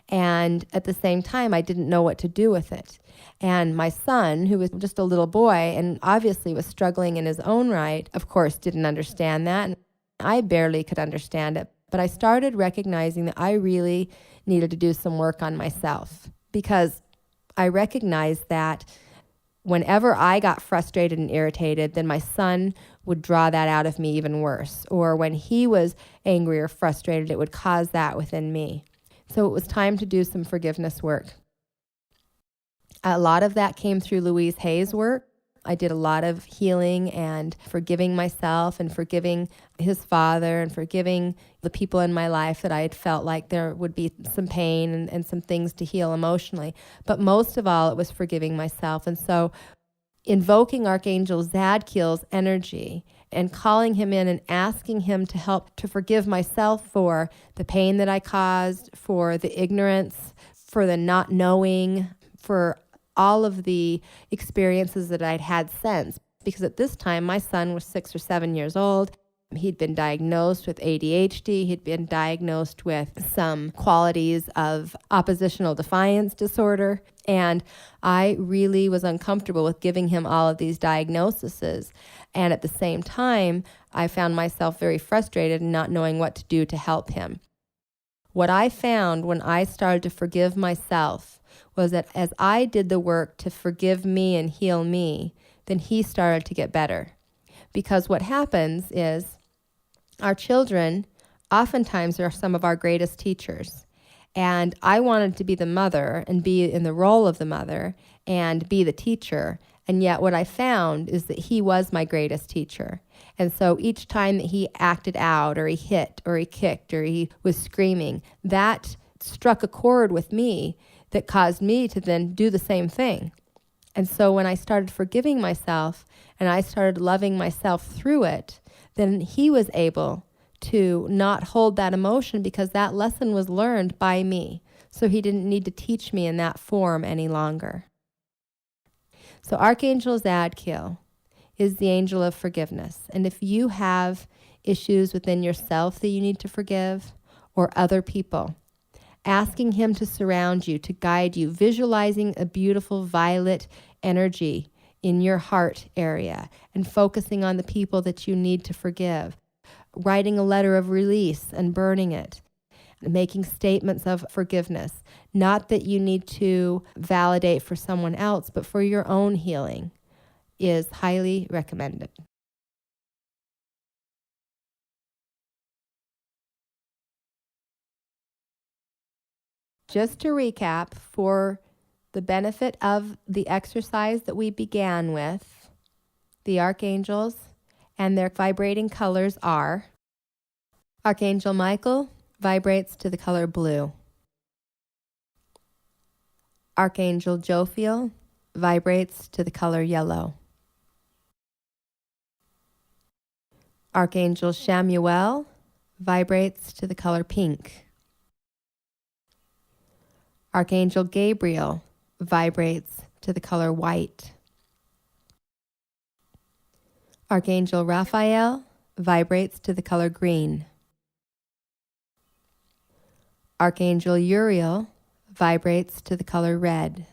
And at the same time, I didn't know what to do with it. And my son, who was just a little boy and obviously was struggling in his own right, of course, didn't understand that. And I barely could understand it. But I started recognizing that I really needed to do some work on myself because I recognized that whenever I got frustrated and irritated, then my son would draw that out of me even worse. Or when he was angry or frustrated, it would cause that within me. So it was time to do some forgiveness work. A lot of that came through Louise Hay's work. I did a lot of healing and forgiving myself and forgiving his father and forgiving the people in my life that I had felt like there would be some pain and some things to heal emotionally. But most of all, it was forgiving myself. And so invoking Archangel Zadkiel's energy and calling him in and asking him to help to forgive myself for the pain that I caused, for the ignorance, for the not knowing, for all of the experiences that I'd had since. Because at this time, my son was 6 or 7 years old. He'd been diagnosed with ADHD. He'd been diagnosed with some qualities of oppositional defiance disorder. And I really was uncomfortable with giving him all of these diagnoses. And at the same time, I found myself very frustrated and not knowing what to do to help him. What I found when I started to forgive myself was that as I did the work to forgive me and heal me, then he started to get better. Because what happens is our children oftentimes are some of our greatest teachers. And I wanted to be the mother and be in the role of the mother and be the teacher. And yet what I found is that he was my greatest teacher. And so each time that he acted out or he hit or he kicked or he was screaming, that struck a chord with me that caused me to then do the same thing. And so when I started forgiving myself and I started loving myself through it, then he was able to not hold that emotion because that lesson was learned by me. So he didn't need to teach me in that form any longer. So Archangel Zadkiel is the angel of forgiveness. And if you have issues within yourself that you need to forgive or other people, asking him to surround you, to guide you, visualizing a beautiful violet energy in your heart area and focusing on the people that you need to forgive, writing a letter of release and burning it, making statements of forgiveness, not that you need to validate for someone else, but for your own healing, is highly recommended. Just to recap, for the benefit of the exercise that we began with, the archangels and their vibrating colors are: Archangel Michael vibrates to the color blue. Archangel Jophiel vibrates to the color yellow. Archangel Chamuel vibrates to the color pink. Archangel Gabriel vibrates to the color white. Archangel Raphael vibrates to the color green. Archangel Uriel vibrates to the color red.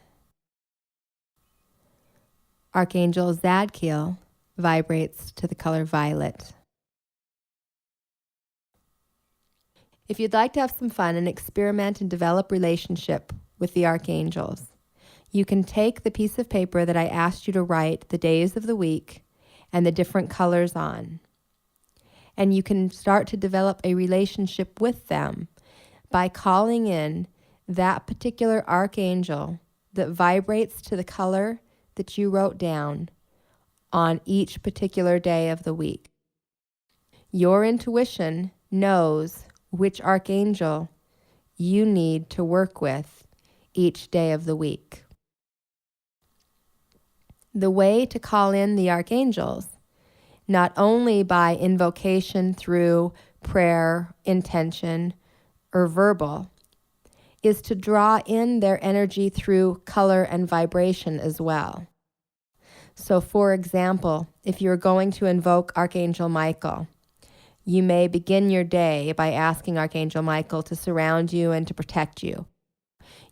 Archangel Zadkiel vibrates to the color violet. If you'd like to have some fun and experiment and develop relationship with the archangels, you can take the piece of paper that I asked you to write the days of the week and the different colors on. And you can start to develop a relationship with them by calling in that particular archangel that vibrates to the color that you wrote down on each particular day of the week. Your intuition knows which archangel you need to work with each day of the week. The way to call in the archangels, not only by invocation through prayer, intention, or verbal, is to draw in their energy through color and vibration as well. So for example, if you're going to invoke Archangel Michael, you may begin your day by asking Archangel Michael to surround you and to protect you.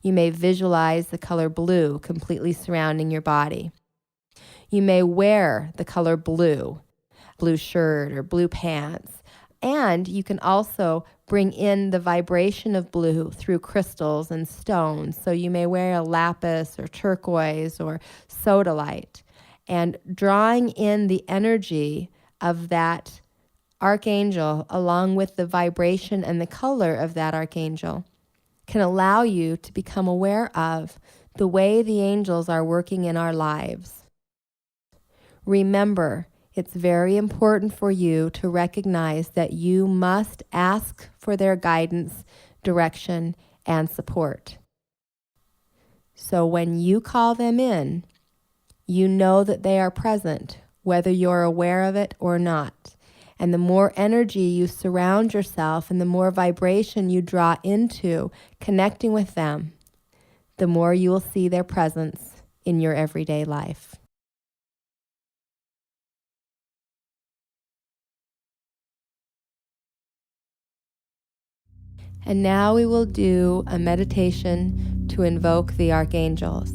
You may visualize the color blue completely surrounding your body. You may wear the color blue shirt or blue pants. And you can also bring in the vibration of blue through crystals and stones. So you may wear a lapis or turquoise or sodalite. And drawing in the energy of that archangel along with the vibration and the color of that archangel can allow you to become aware of the way the angels are working in our lives. Remember, it's very important for you to recognize that you must ask for their guidance, direction, and support. So when you call them in, you know that they are present whether you're aware of it or not. And the more energy you surround yourself and the more vibration you draw into connecting with them, the more you will see their presence in your everyday life. And now we will do a meditation to invoke the archangels.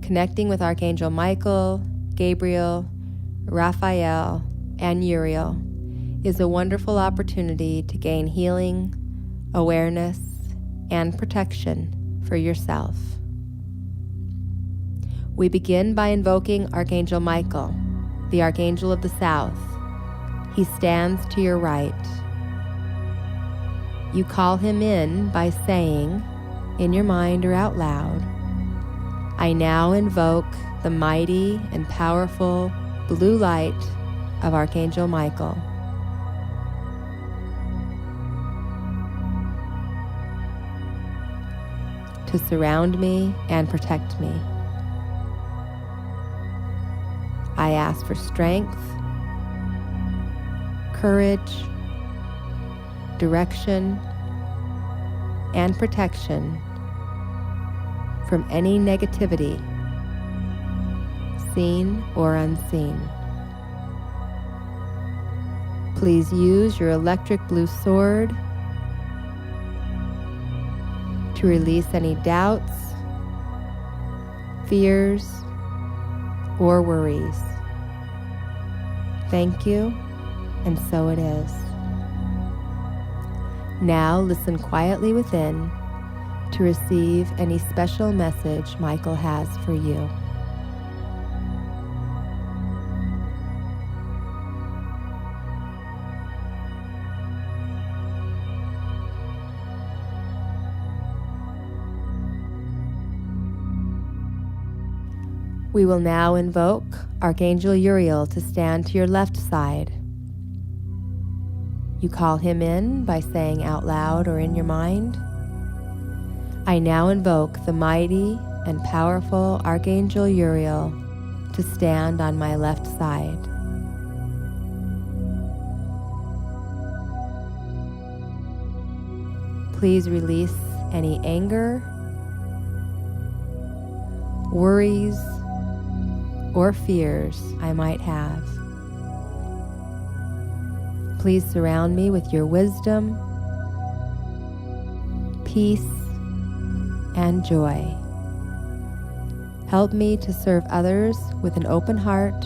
Connecting with Archangel Michael, Gabriel, Raphael, and Uriel is a wonderful opportunity to gain healing, awareness, and protection for yourself. We begin by invoking Archangel Michael, the Archangel of the South. He stands to your right. You call him in by saying, in your mind or out loud, I now invoke the mighty and powerful blue light of Archangel Michael. To surround me and protect me. I ask for strength, courage, direction, and protection from any negativity, seen or unseen. Please use your electric blue sword to release any doubts, fears, or worries. Thank you, and so it is. Now listen quietly within to receive any special message Michael has for you. We will now invoke Archangel Uriel to stand to your left side. You call him in by saying out loud or in your mind, I now invoke the mighty and powerful Archangel Uriel to stand on my left side. Please release any anger, worries, or fears I might have. Please surround me with your wisdom, peace, and joy. Help me to serve others with an open heart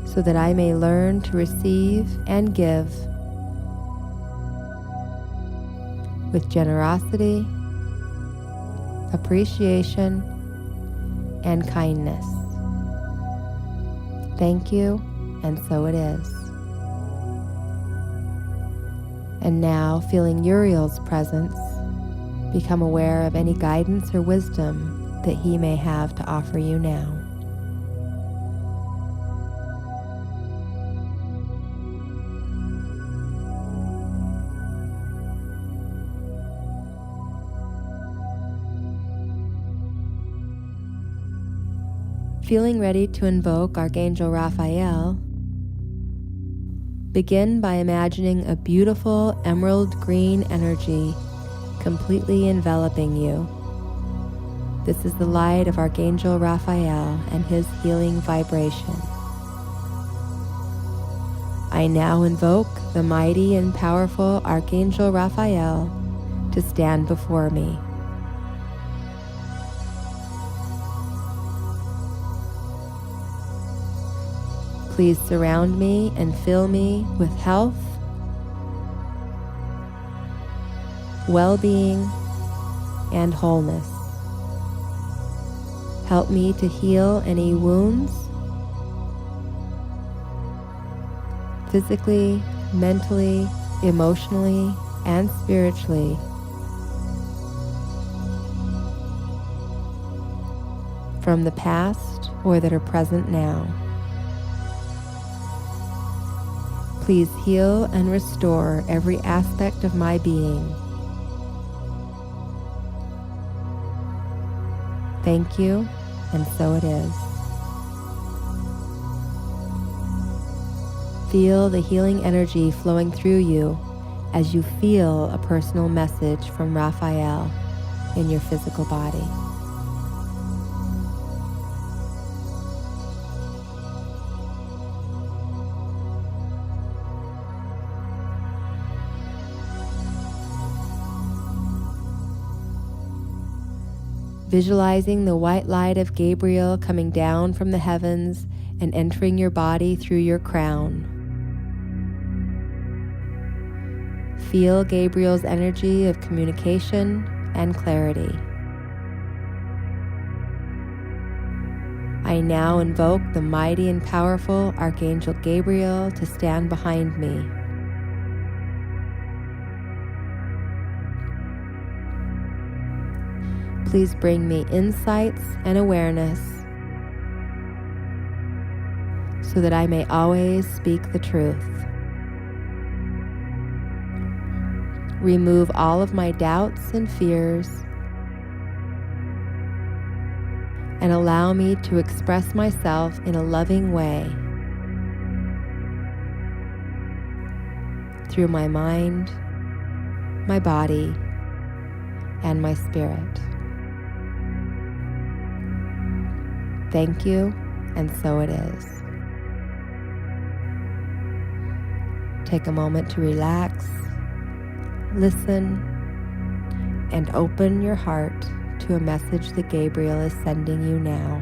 so that I may learn to receive and give with generosity, appreciation, and kindness. Thank you, and so it is. And now, feeling Uriel's presence, become aware of any guidance or wisdom that he may have to offer you now. Feeling ready to invoke Archangel Raphael, begin by imagining a beautiful emerald green energy completely enveloping you. This is the light of Archangel Raphael and his healing vibration. I now invoke the mighty and powerful Archangel Raphael to stand before me. Please surround me and fill me with health, well-being, and wholeness. Help me to heal any wounds, physically, mentally, emotionally, and spiritually, from the past or that are present now. Please heal and restore every aspect of my being. Thank you, and so it is. Feel the healing energy flowing through you as you feel a personal message from Raphael in your physical body. Visualizing the white light of Gabriel coming down from the heavens and entering your body through your crown. Feel Gabriel's energy of communication and clarity. I now invoke the mighty and powerful Archangel Gabriel to stand behind me. Please bring me insights and awareness so that I may always speak the truth. Remove all of my doubts and fears and allow me to express myself in a loving way through my mind, my body, and my spirit. Thank you, and so it is. Take a moment to relax, listen, and open your heart to a message that Gabriel is sending you now.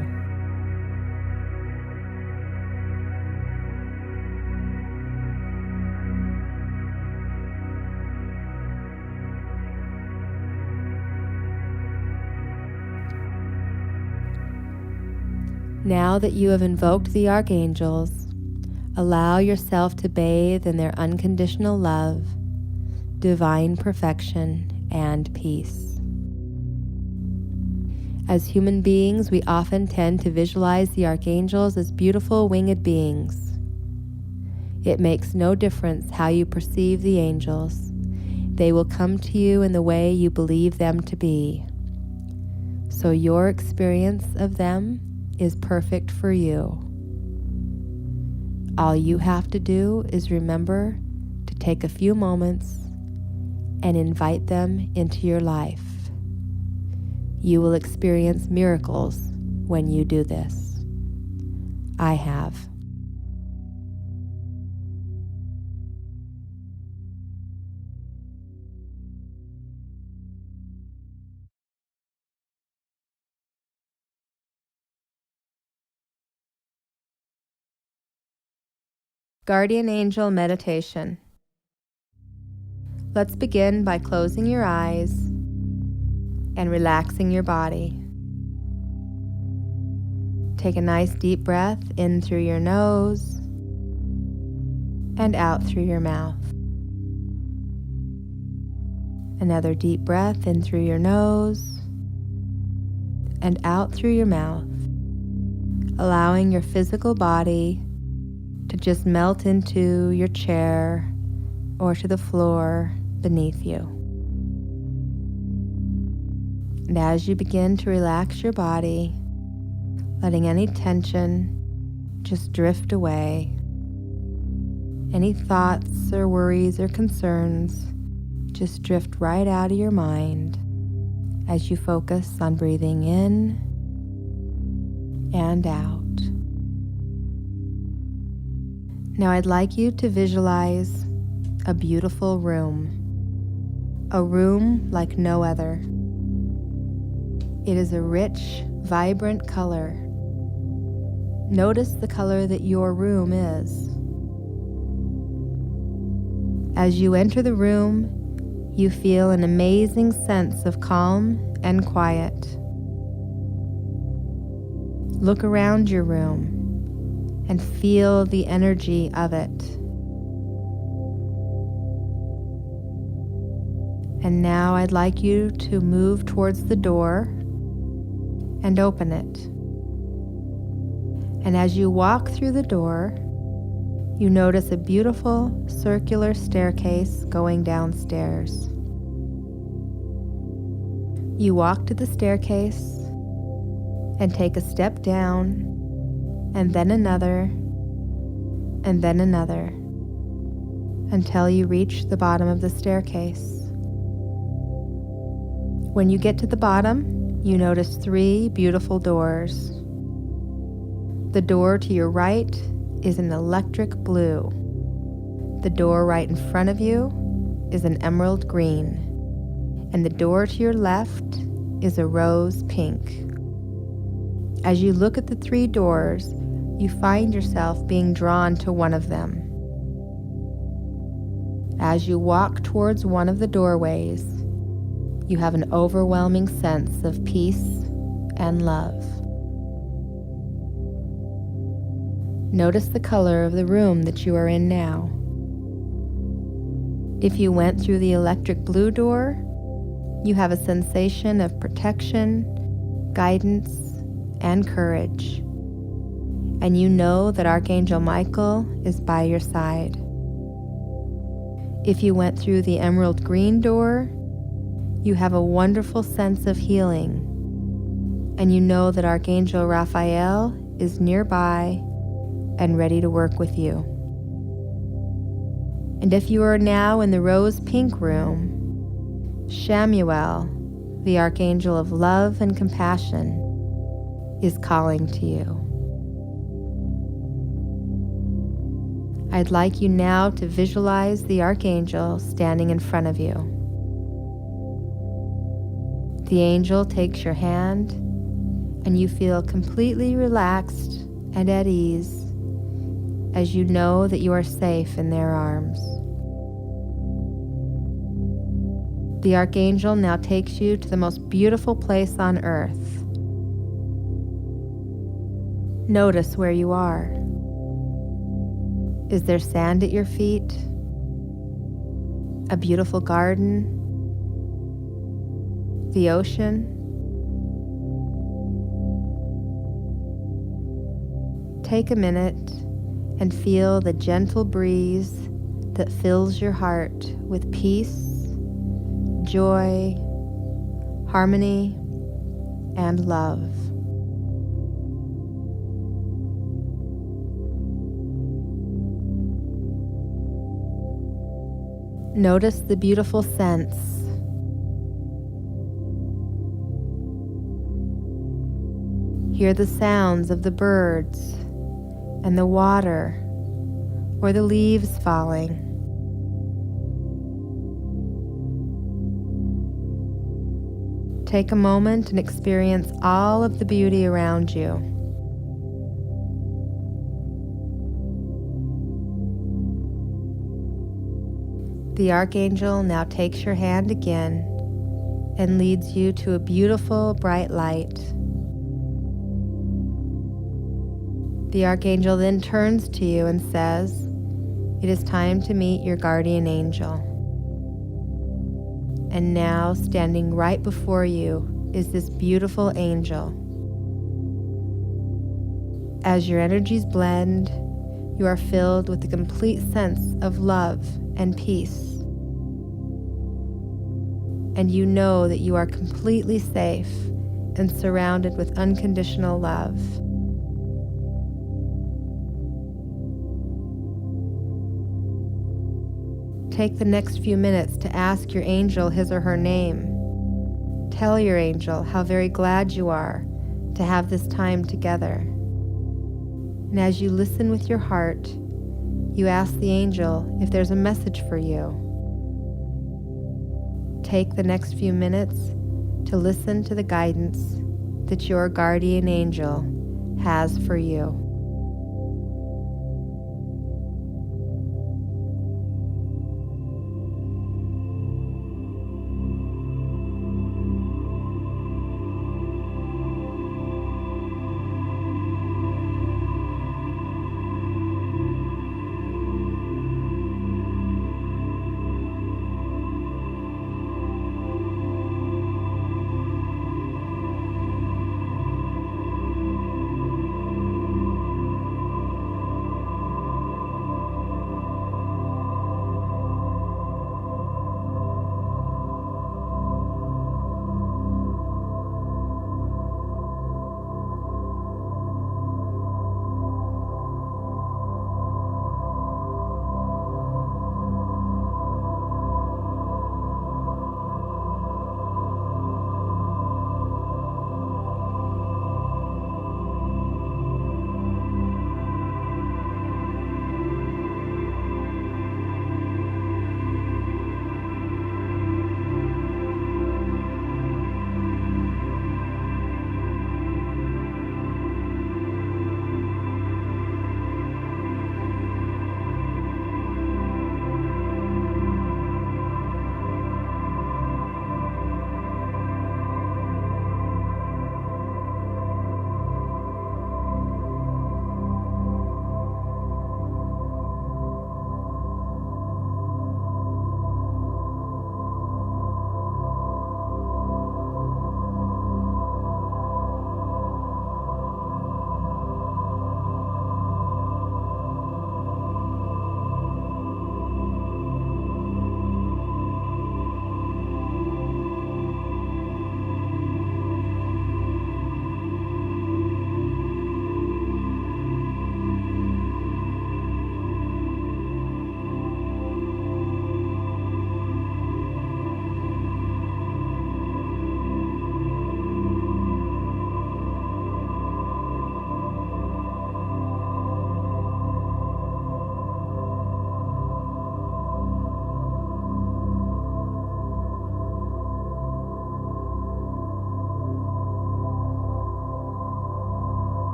Now that you have invoked the archangels, allow yourself to bathe in their unconditional love, divine perfection, and peace. As human beings, we often tend to visualize the archangels as beautiful winged beings. It makes no difference how you perceive the angels. They will come to you in the way you believe them to be. So your experience of them is perfect for you. All you have to do is remember to take a few moments and invite them into your life. You will experience miracles when you do this. I have. Guardian Angel Meditation. Let's begin by closing your eyes and relaxing your body. Take a nice deep breath in through your nose and out through your mouth. Another deep breath in through your nose and out through your mouth, allowing your physical body to just melt into your chair or to the floor beneath you. And as you begin to relax your body, letting any tension just drift away, any thoughts or worries or concerns just drift right out of your mind as you focus on breathing in and out. Now I'd like you to visualize a beautiful room, a room like no other. It is a rich, vibrant color. Notice the color that your room is. As you enter the room, you feel an amazing sense of calm and quiet. Look around your room and feel the energy of it. And now I'd like you to move towards the door and open it. And as you walk through the door, you notice a beautiful circular staircase going downstairs. You walk to the staircase and take a step down, and then another, and then another, until you reach the bottom of the staircase. When you get to the bottom, you notice 3 beautiful doors. The door to your right is an electric blue. The door right in front of you is an emerald green. And the door to your left is a rose pink. As you look at the 3 doors, you find yourself being drawn to one of them. As you walk towards one of the doorways, you have an overwhelming sense of peace and love. Notice the color of the room that you are in now. If you went through the electric blue door, you have a sensation of protection, guidance, and courage. And you know that Archangel Michael is by your side. If you went through the emerald green door, you have a wonderful sense of healing. And you know that Archangel Raphael is nearby and ready to work with you. And if you are now in the rose pink room, Chamuel, the Archangel of love and compassion, is calling to you. I'd like you now to visualize the Archangel standing in front of you. The angel takes your hand, and you feel completely relaxed and at ease as you know that you are safe in their arms. The Archangel now takes you to the most beautiful place on earth. Notice where you are. Is there sand at your feet? A beautiful garden? The ocean? Take a minute and feel the gentle breeze that fills your heart with peace, joy, harmony, and love. Notice the beautiful scents. Hear the sounds of the birds and the water or the leaves falling. Take a moment and experience all of the beauty around you. The Archangel now takes your hand again and leads you to a beautiful bright light. The Archangel then turns to you and says, "It is time to meet your guardian angel." And now, standing right before you is this beautiful angel. As your energies blend, you are filled with a complete sense of love and peace. And you know that you are completely safe and surrounded with unconditional love. Take the next few minutes to ask your angel his or her name. Tell your angel how very glad you are to have this time together. And as you listen with your heart, you ask the angel if there's a message for you. Take the next few minutes to listen to the guidance that your guardian angel has for you.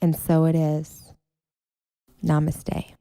and so it is. Namaste.